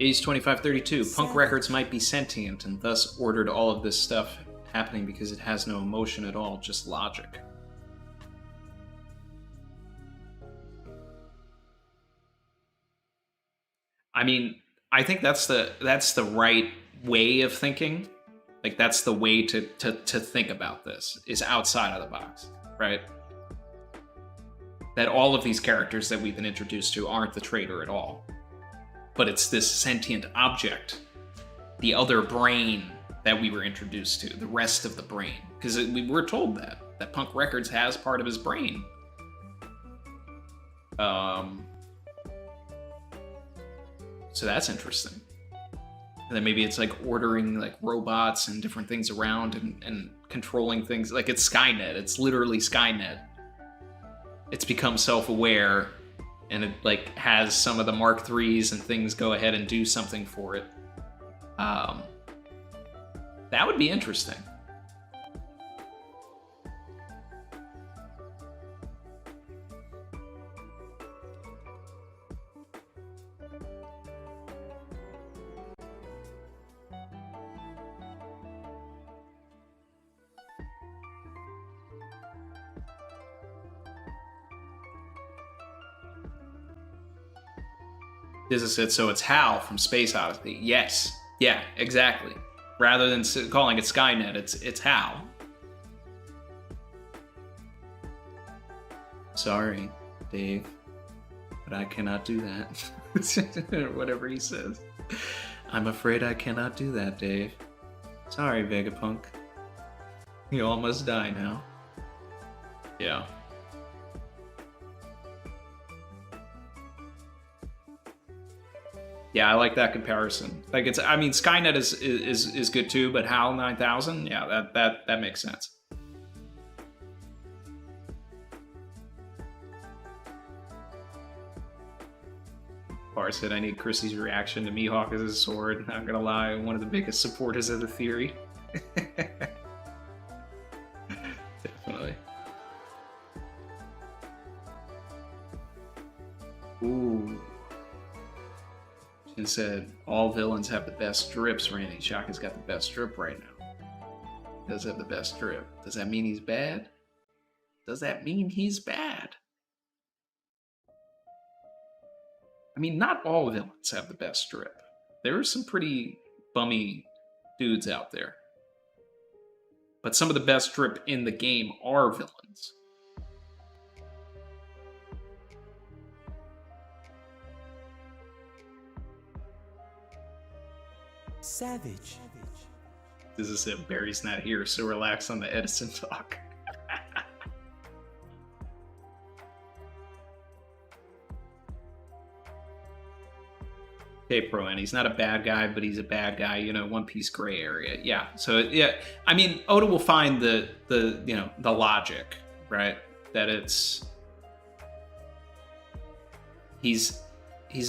C: Ace 2532. Punk Records might be sentient and thus ordered all of this stuff happening because it has no emotion at all, just logic. I mean, I think that's the right way of thinking. Like, that's the way to think about this, is outside of the box, right? That all of these characters that we've been introduced to aren't the traitor at all. But it's this sentient object, the other brain that we were introduced to, the rest of the brain. Because we were told that Punk Records has part of his brain. So that's interesting. And then maybe it's like ordering like robots and different things around and controlling things. Like, it's Skynet. It's literally Skynet. It's become self-aware. And it like has some of the Mark IIIs and things go ahead and do something for it. That would be interesting. Dizza said, so it's Hal from Space Odyssey. Yes. Yeah, exactly. Rather than calling it Skynet, it's Hal. Sorry, Dave, but I cannot do that. Whatever he says. I'm afraid I cannot do that, Dave. Sorry, Vegapunk. You all must die now. Yeah. Yeah, I like that comparison. Like, it's, I mean, Skynet is good too, but HAL 9000, yeah, that makes sense. Bar said, I need Chrissy's reaction to Mihawk as a sword. Not gonna lie, one of the biggest supporters of the theory. Definitely. Ooh. Jin said, all villains have the best drips, Randy. Shaka's got the best drip right now. Does have the best drip. Does that mean he's bad? Does that mean he's bad? I mean, not all villains have the best drip. There are some pretty bummy dudes out there. But some of the best drip in the game are villains.
F: Savage.
C: This is it. Barry's not here, so relax on the Edison talk. Okay, Pro, and he's not a bad guy, but he's a bad guy, you know, One Piece gray area. Yeah. So yeah, I mean, Oda will find the you know, the logic, right? That it's he's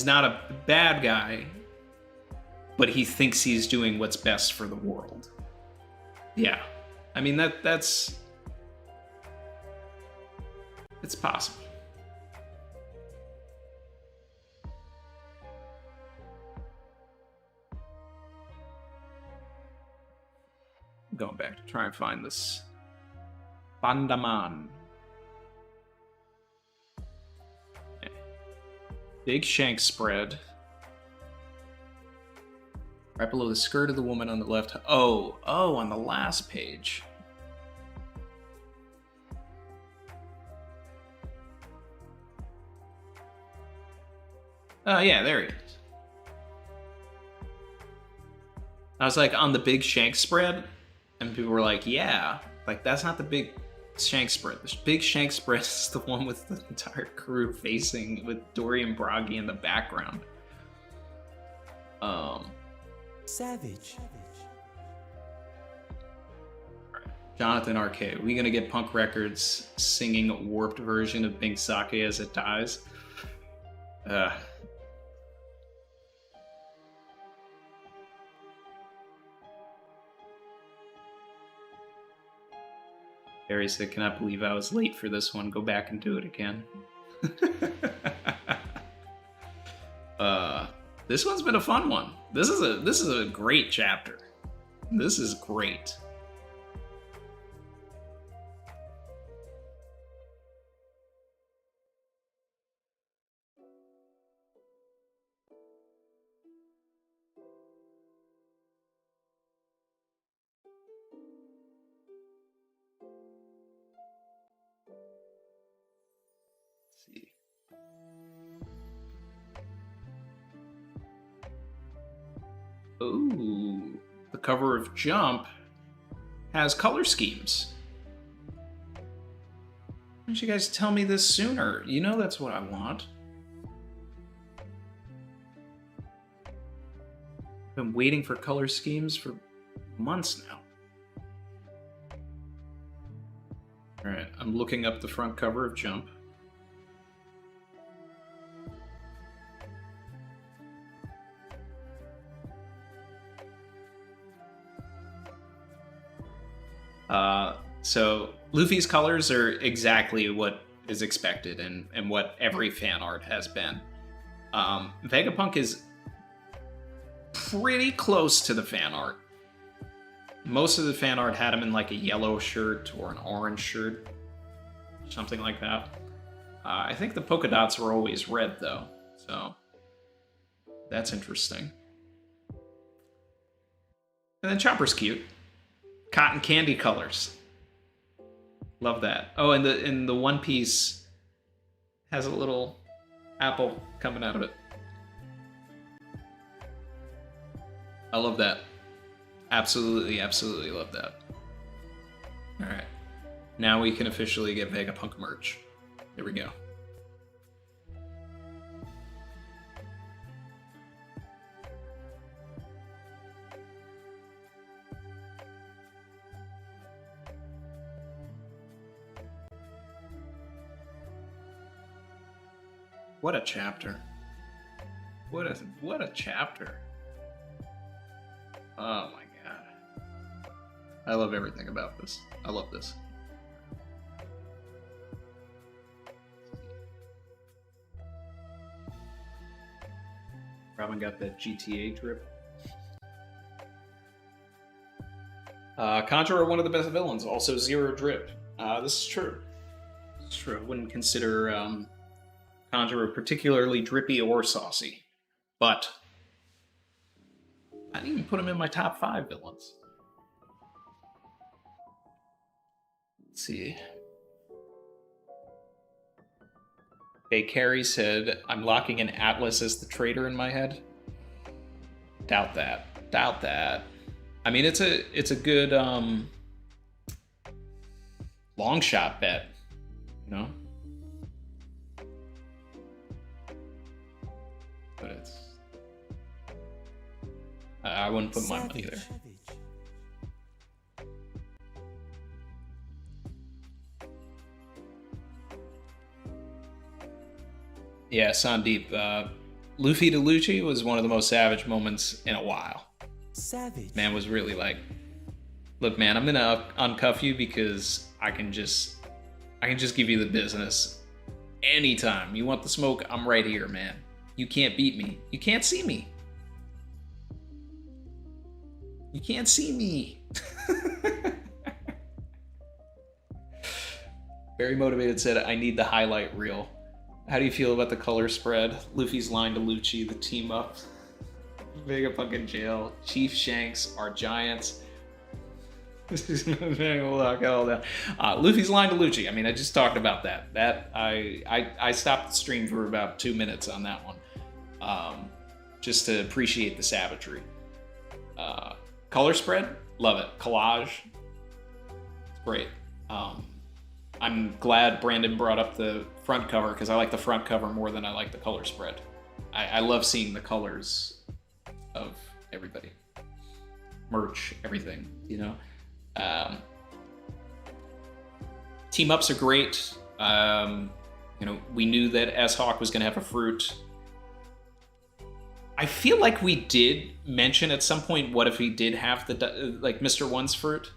C: not a bad guy, but he thinks he's doing what's best for the world. Yeah. I mean, that's it's possible. Going back to try and find this Bandaman. Okay. Big shank spread. Right below the skirt of the woman on the left. Oh, on the last page. Oh, yeah, there he is. I was like, on the big shank spread? And people were like, yeah, like that's not the big shank spread. The big shank spread is the one with the entire crew facing with Dorian Bragi in the background.
F: Savage.
C: Jonathan RK, we gonna get Punk Records singing a warped version of Bing Sake as it dies? Harry said, cannot believe I was late for this one. Go back and do it again. This one's been a fun one. This is a great chapter. This is great. See. Ooh, the cover of Jump has color schemes. Why didn't you guys tell me this sooner? You know that's what I want. Been waiting for color schemes for months now. All right, I'm looking up the front cover of Jump. So Luffy's colors are exactly what is expected and what every fan art has been. Vegapunk is pretty close to the fan art. Most of the fan art had him in like a yellow shirt or an orange shirt, something like that. I think the polka dots were always red though, so that's interesting. And then Chopper's cute. Cotton candy colors. Love that. Oh, and the One Piece has a little apple coming out of it. I love that. Absolutely, absolutely love that. All right. Now we can officially get Vegapunk merch. There we go. What a chapter. what a chapter. Oh my god. I love everything about this. I love this. Robin got that GTA drip. Conjurer, one of the best villains, also 0 drip. This is true. It's true. I wouldn't consider Conjurer particularly drippy or saucy, but I didn't even put him in my top 5 villains. Let's see. Okay, Carrie said, I'm locking in Atlas as the traitor in my head. Doubt that. Doubt that. I mean, it's a good long shot bet, you know? But it's... I wouldn't put my money there. Yeah, Sandeep. Luffy to Lucci was one of the most savage moments in a while.
F: Savage.
C: Man was really like, look, man, I'm gonna uncuff you because I can just give you the business anytime. You want the smoke? I'm right here, man. You can't beat me. You can't see me. You can't see me. Very motivated said, I need the highlight reel. How do you feel about the color spread? Luffy's line to Lucci, the team up. Vegapunk in jail. Chief Shanks are giants. We'll lock it all down. Luffy's line to Lucci. I mean, I just talked about that. I stopped the stream for about 2 minutes on that one, just to appreciate the savagery. Color spread, love it. Collage, it's great. I'm glad Brandon brought up the front cover because I like the front cover more than I like the color spread. I love seeing the colors of everybody. Merch, everything, you know? Team ups are great. You know, we knew that S-Hawk was going to have a fruit. I feel like we did mention at some point, what if he did have the, like, Mr. One's fruit?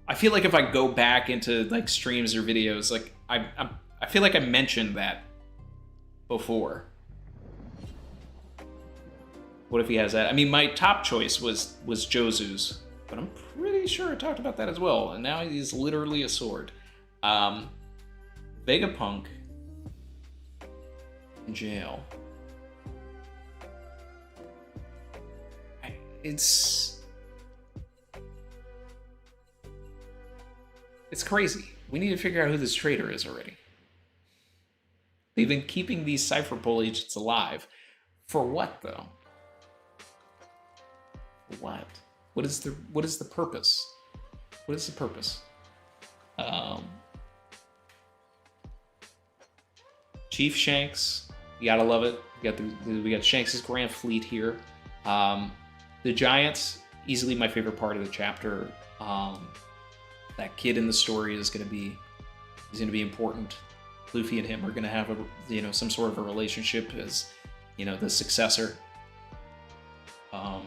C: I feel like if I go back into, like, streams or videos, like, I feel like I mentioned that before. What if he has that? I mean, my top choice was Jozu's, but I'm pretty sure I talked about that as well. And now he's literally a sword. Vegapunk in jail. It's crazy. We need to figure out who this traitor is already. They've been keeping these Cypherpole agents alive. For what, though? For what? What is the purpose? What is the purpose? Chief Shanks, you gotta love it. We got Shanks' Grand Fleet here. The Giants, easily my favorite part of the chapter. That kid in the story is gonna be important. Luffy and him are gonna have some sort of a relationship as, the successor. I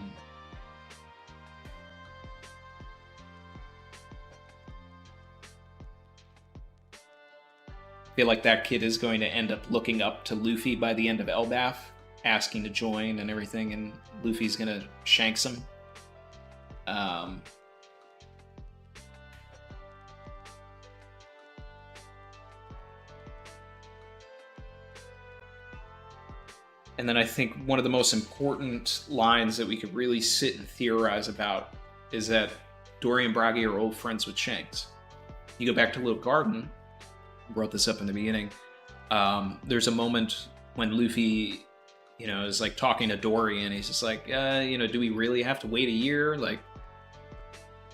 C: feel like that kid is going to end up looking up to Luffy by the end of Elbaf, asking to join and everything, and Luffy's gonna shanks him. And then I think one of the most important lines that we could really sit and theorize about is that Dory and Bragi are old friends with Shanks. You go back to Little Garden, I brought this up in the beginning. There's a moment when Luffy, is like talking to Dory, and he's just like, do we really have to wait a year? Like,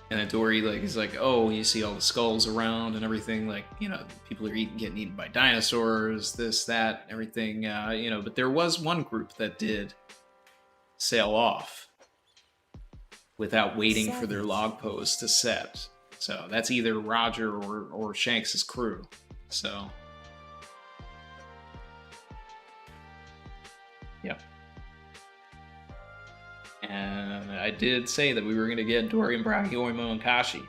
C: and then Dory is like, oh, you see all the skulls around and everything, like, people are getting eaten by dinosaurs, this, that, everything, but there was one group that did sail off without waiting for their log posts to set. So that's either Roger or Shanks' crew. So, yeah. And I did say that we were going to get Dorian Brachioimo and Kashi.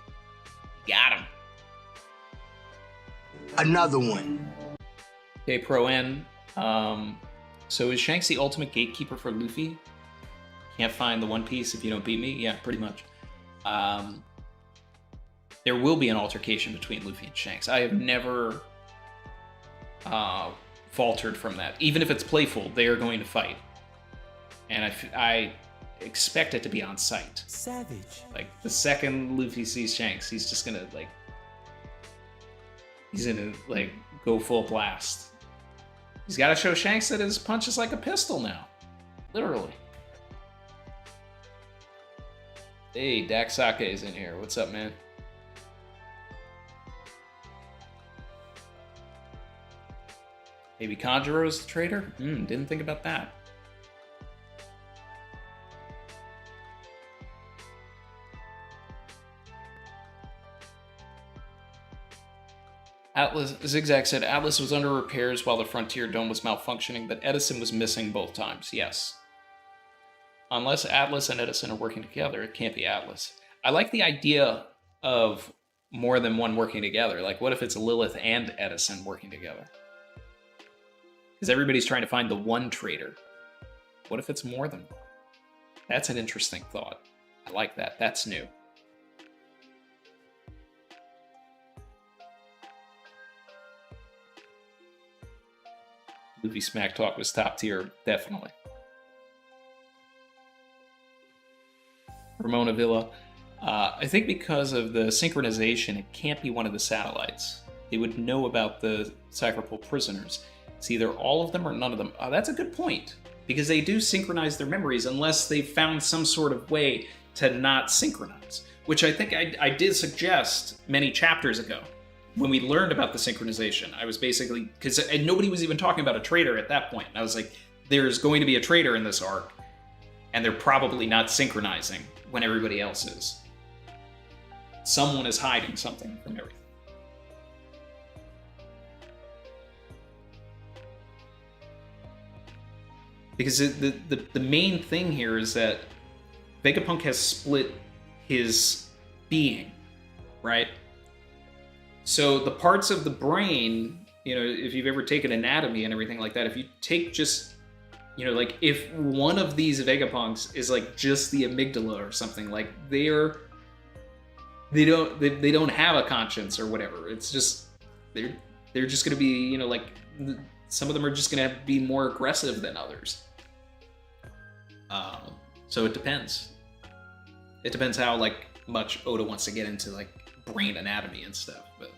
C: Got him.
H: Another one.
C: Okay, Pro N. So is Shanks the ultimate gatekeeper for Luffy? Can't find the One Piece if you don't beat me? Yeah, pretty much. There will be an altercation between Luffy and Shanks. I have never faltered from that. Even if it's playful, they are going to fight. And I expect it to be on sight.
F: Savage.
C: Like, the second Luffy sees Shanks, he's just gonna, like... He's gonna, like, go full blast. He's gotta show Shanks that his punch is like a pistol now. Literally. Hey, Dax Sake's in here. What's up, man? Maybe Kanjuro's the traitor? Didn't think about that. Atlas Zigzag said Atlas was under repairs while the Frontier Dome was malfunctioning, but Edison was missing both times. Yes. Unless Atlas and Edison are working together, it can't be Atlas. I like the idea of more than one working together. Like, what if it's Lilith and Edison working together? Because everybody's trying to find the one traitor. What if it's more than one? That's an interesting thought. I like that. That's new. Luffy Smack Talk was top tier, definitely. Ramona Villa. I think because of the synchronization, it can't be one of the satellites. They would know about the Cypherpole prisoners. It's either all of them or none of them. That's a good point, because they do synchronize their memories unless they found some sort of way to not synchronize, which I think I did suggest many chapters ago. When we learned about the synchronization, I was basically, because nobody was even talking about a traitor at that point. And I was like, there's going to be a traitor in this arc, and they're probably not synchronizing when everybody else is. Someone is hiding something from everything. Because the main thing here is that Vegapunk has split his being, right? So the parts of the brain, you know, if you've ever taken anatomy and everything like that, if you take just, you know, like if one of these Vegapunks is like just the amygdala or something, like they don't have a conscience or whatever. It's just they're just gonna be, you know, like some of them are just gonna be more aggressive than others. So it depends. It depends how like much Oda wants to get into like brain anatomy and stuff, but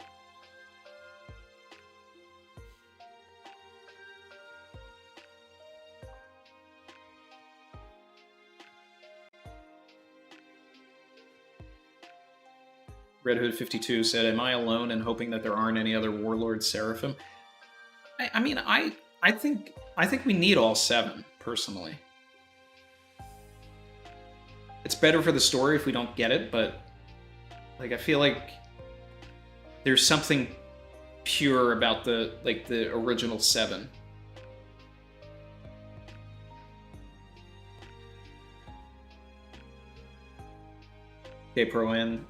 C: Red Hood 52 said, "Am I alone in hoping that there aren't any other warlords Seraphim?" I mean, I think we need all 7 personally. It's better for the story if we don't get it, but like I feel like there's something pure about the original 7. Okay, Pro N.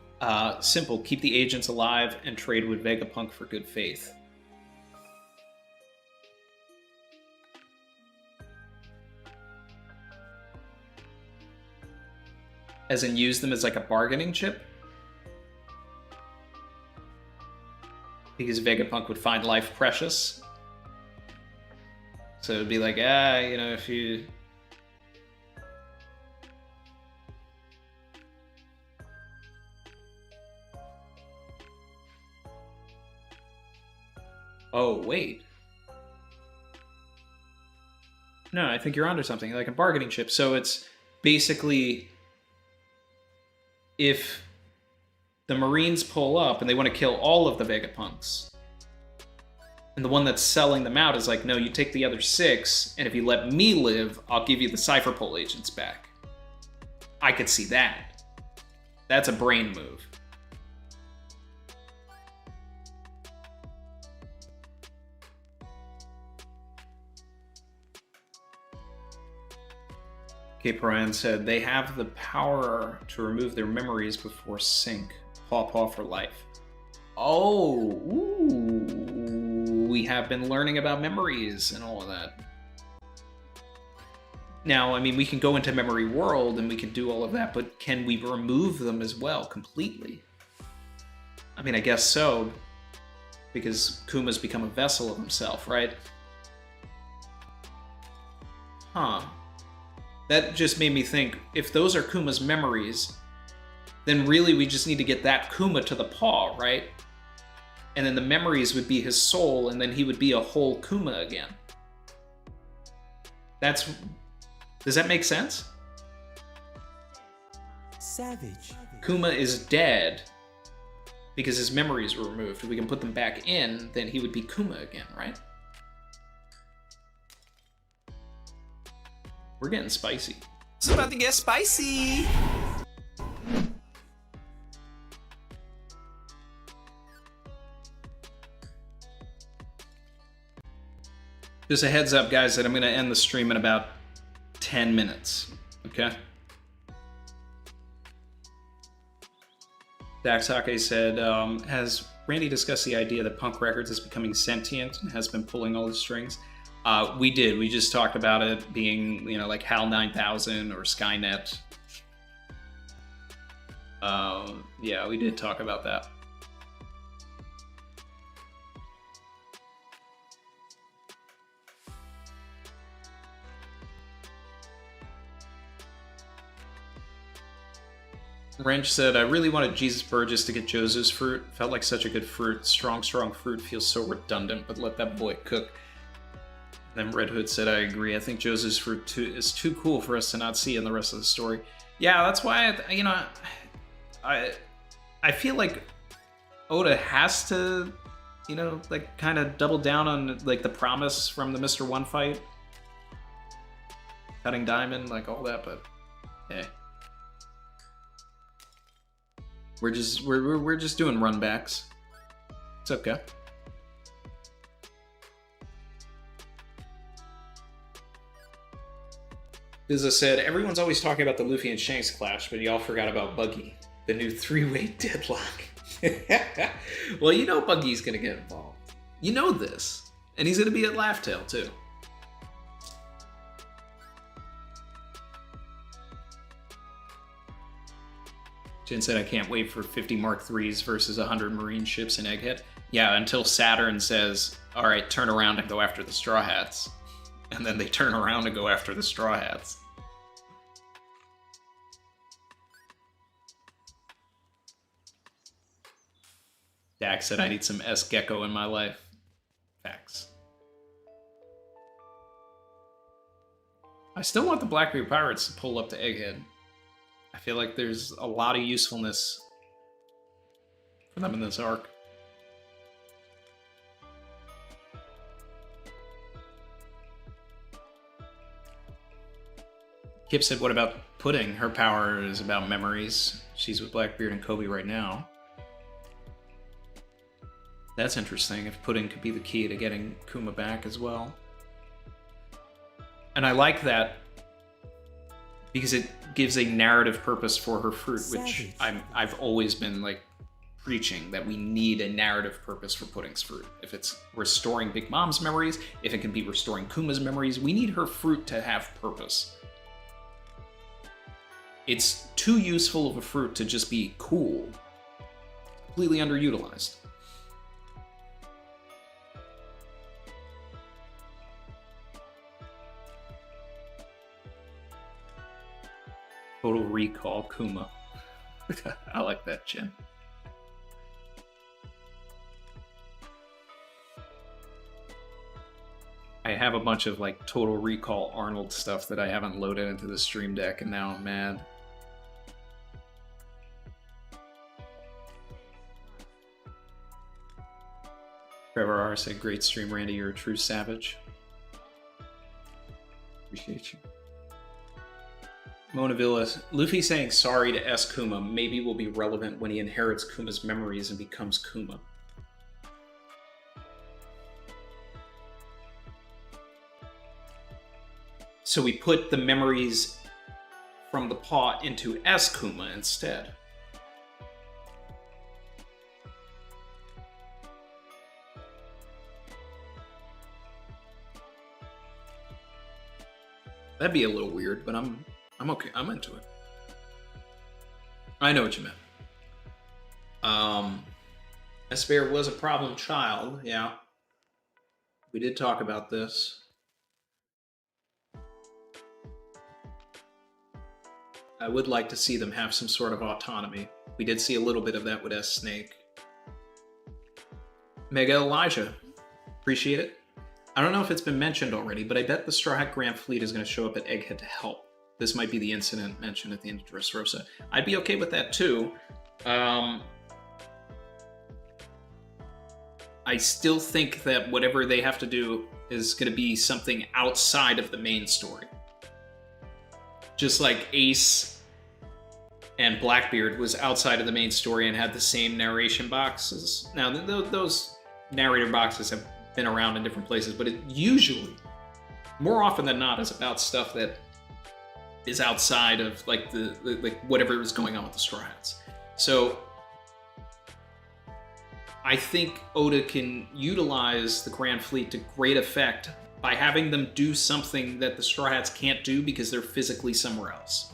C: Simple. Keep the agents alive and trade with Vegapunk for good faith. As in use them as like a bargaining chip? Because Vegapunk would find life precious. So it'd be like, you know, if you... Oh, wait. No, I think you're onto something, like a bargaining chip. So it's basically, if the Marines pull up and they want to kill all of the Vegapunks, and the one that's selling them out is like, no, you take the other 6, and if you let me live, I'll give you the Cypherpole agents back. I could see that. That's a brain move. Caperan said, they have the power to remove their memories before sync. Paw Paw for life. Oh, ooh, we have been learning about memories and all of that. Now, I mean, we can go into Memory World and we can do all of that, but can we remove them as well, completely? I mean, I guess so, because Kuma's become a vessel of himself, right? Huh. That just made me think, if those are Kuma's memories, then really we just need to get that Kuma to the paw, right? And then the memories would be his soul, and then he would be a whole Kuma again. Does that make sense?
F: Savage.
C: Kuma is dead because his memories were removed. If we can put them back in, then he would be Kuma again, right? We're getting spicy.
B: It's about to get spicy.
C: Just a heads up, guys, that I'm going to end the stream in about 10 minutes, okay? Daxake said, has Randy discussed the idea that punk records is becoming sentient and has been pulling all the strings? We did. We just talked about it being, you know, like HAL 9000 or Skynet. Yeah, we did talk about that. Wrench said, I really wanted Jesus Burgess to get Josu's fruit. Felt like such a good fruit. Strong fruit feels so redundant, but let that boy cook. Then Red Hood said, I agree. I think Josu's fruit is too cool for us to not see in the rest of the story. Yeah, that's why, I feel like Oda has to, you know, like kind of double down on like the promise from the Mr. One fight. Cutting Diamond, like all that, but hey. We're just doing runbacks. It's okay. Dizza said, everyone's always talking about the Luffy and Shanks clash, but y'all forgot about Buggy, the new three-way deadlock. Well, you know Buggy's gonna get involved. You know this. And he's gonna be at Laugh Tale, too. Jen said, I can't wait for 50 Mark IIIs versus 100 Marine ships in Egghead. Yeah, until Saturn says, all right, turn around and go after the Straw Hats. And then they turn around and go after the Straw Hats. Dax said, I need some S Gecko in my life. Facts. I still want the Blackbeard Pirates to pull up to Egghead. I feel like there's a lot of usefulness for them in this arc. Kip said, what about Pudding? Her power is about memories. She's with Blackbeard and Kobe right now. That's interesting, if Pudding could be the key to getting Kuma back as well. And I like that because it gives a narrative purpose for her fruit, which I've always been like preaching that we need a narrative purpose for Pudding's fruit. If it's restoring Big Mom's memories, if it can be restoring Kuma's memories, we need her fruit to have purpose. It's too useful of a fruit to just be cool. Completely underutilized. Total Recall Kuma. I like that, Jen. I have a bunch of like Total Recall Arnold stuff that I haven't loaded into the stream deck, and now I'm mad. Trevor R said, great stream, Randy. You're a true savage. Appreciate you. Mona Villas, Luffy saying sorry to S. Kuma maybe will be relevant when he inherits Kuma's memories and becomes Kuma. So we put the memories from the paw into S Kuma instead. That'd be a little weird, but I'm okay. I'm into it. I know what you meant. Esper was a problem child, yeah. We did talk about this. I would like to see them have some sort of autonomy. We did see a little bit of that with S Snake. Mega Elijah, appreciate it. I don't know if it's been mentioned already, but I bet the Straw Hat Grand Fleet is going to show up at Egghead to help. This might be the incident mentioned at the end of Dressrosa. I'd be okay with that too. I still think that whatever they have to do is going to be something outside of the main story. Just like Ace and Blackbeard was outside of the main story and had the same narration boxes. Now, those narrator boxes have been around in different places, but it usually, more often than not, is about stuff that is outside of like like whatever is going on with the Straw Hats. So I think Oda can utilize the Grand Fleet to great effect by having them do something that the Straw Hats can't do because they're physically somewhere else.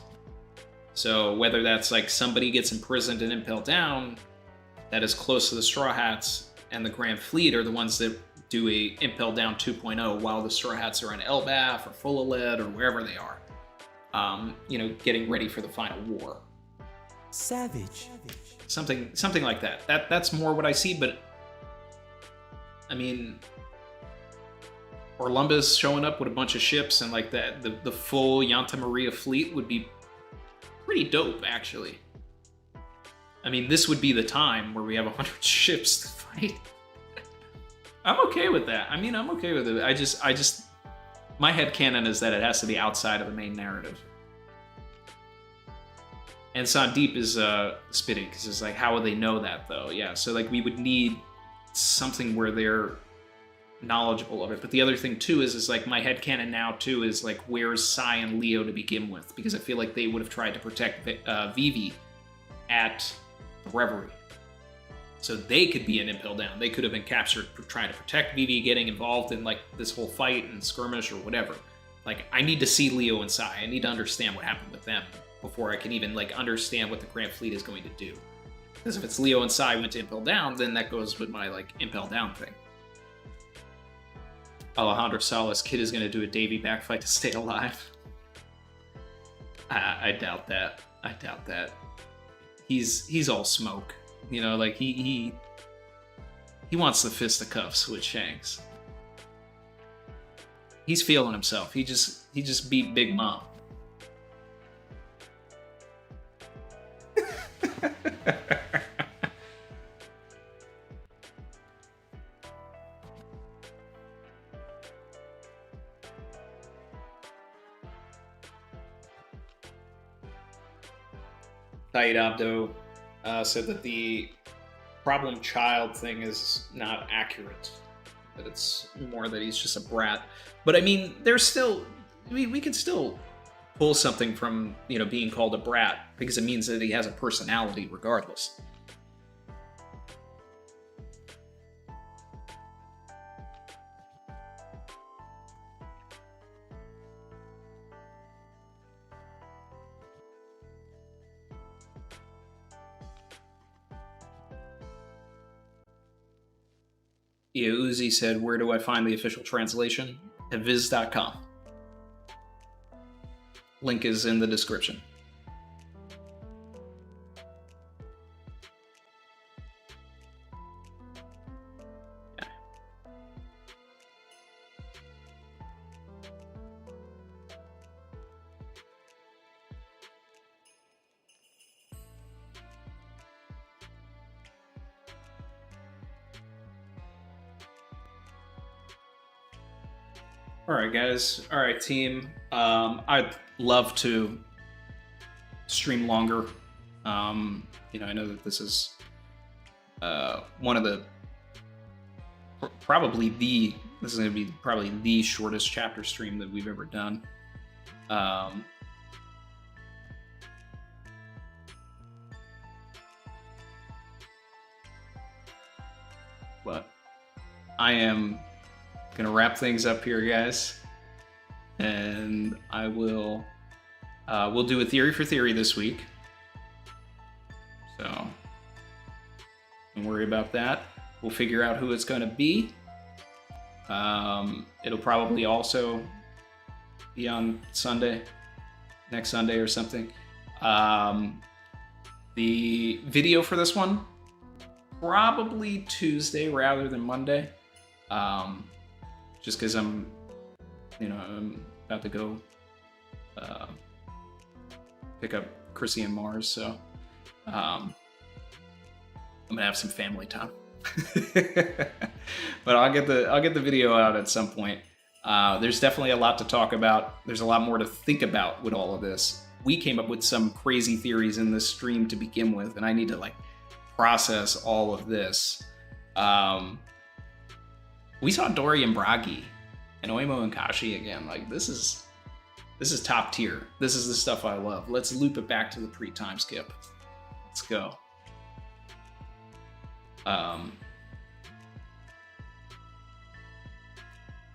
C: So whether that's like somebody gets imprisoned and impelled down that is close to the Straw Hats, and the Grand Fleet are the ones that do a Impel Down 2.0 while the Straw Hats are in Elbaf or Full of Lead or wherever they are, getting ready for the final war.
F: Savage.
C: Something like that. That's more what I see, but I mean, Orlumbus showing up with a bunch of ships and like that, the full Yanta Maria fleet would be pretty dope, actually. I mean, this would be the time where we have 100 ships to fight. I'm okay with that. I mean, I'm okay with it. I just, my headcanon is that it has to be outside of the main narrative. And Sandeep is spitting, because it's like, how would they know that, though? Yeah, so like we would need something where they're knowledgeable of it. But the other thing, too, is like my headcanon now, too, is like, where's Sai and Leo to begin with? Because I feel like they would have tried to protect Vivi at the Reverie. So they could be an Impel Down. They could have been captured for trying to protect Vivi, getting involved in like this whole fight and skirmish or whatever. Like, I need to see Leo and Sai. I need to understand what happened with them before I can even like understand what the Grand Fleet is going to do. Because if it's Leo and Sai went to Impel Down, then that goes with my like Impel Down thing. Alejandro Salas, Kid is going to do a Davy backfight to stay alive. I doubt that. I doubt that. He's all smoke. You know, like he wants the fisticuffs with Shanks. He's feeling himself. He just beat Big Mom. Saeed Abdo said that the problem child thing is not accurate. That it's more that he's just a brat. But I mean, there's still... we can still pull something from, being called a brat, because it means that he has a personality regardless. Yeah, Uzi said, where do I find the official translation? At viz.com. Link is in the description. Yeah. All right, guys. All right, team. I'd love to stream longer. I know that this is one of the this is going to be probably the shortest chapter stream that we've ever done. But I am gonna wrap things up here, guys, and I will. We'll do a theory for theory this week, so don't worry about that. We'll figure out who it's gonna be. It'll probably also be on Sunday, next Sunday or something. The video for this one, probably Tuesday rather than Monday. Just because I'm about to go pick up Chrissy and Mars, so I'm gonna have some family time. But I'll get the video out at some point. There's definitely a lot to talk about. There's a lot more to think about with all of this. We came up with some crazy theories in this stream to begin with, and I need to like process all of this. We saw Dory and Bragi and Oimo and Kashi again. Like this is top tier. This is the stuff I love. Let's loop it back to the pre-time skip. Let's go.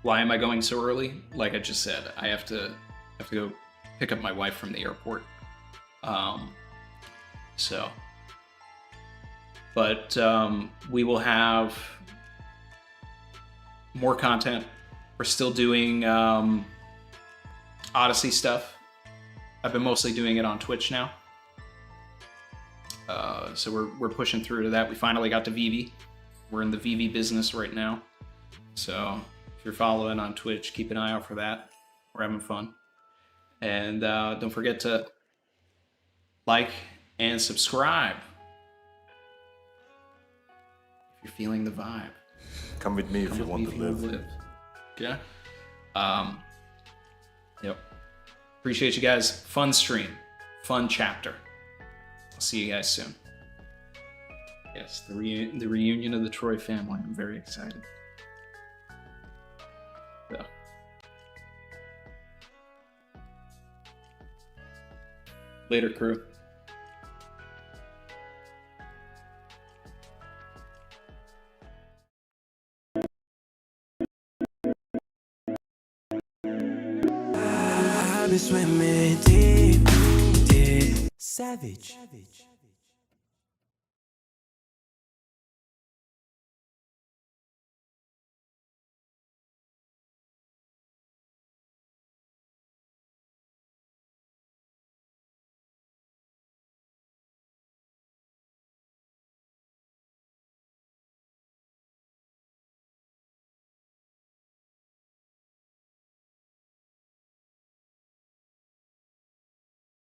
C: Why am I going so early? Like I just said, I have to go pick up my wife from the airport. But we will have more content. We're still doing Odyssey stuff. I've been mostly doing it on Twitch now. So we're pushing through to that. We finally got to Vivi. We're in the Vivi business right now. So if you're following on Twitch, keep an eye out for that. We're having fun. And don't forget to like and subscribe if you're feeling the vibe.
D: Come with me if you want to live.
C: Yeah. Yep. Appreciate you guys. Fun stream. Fun chapter. I'll see you guys soon. Yes, the reunion of the Troy family. I'm very excited. So. Later, crew.
F: I've been swimming deep, deep. Savage.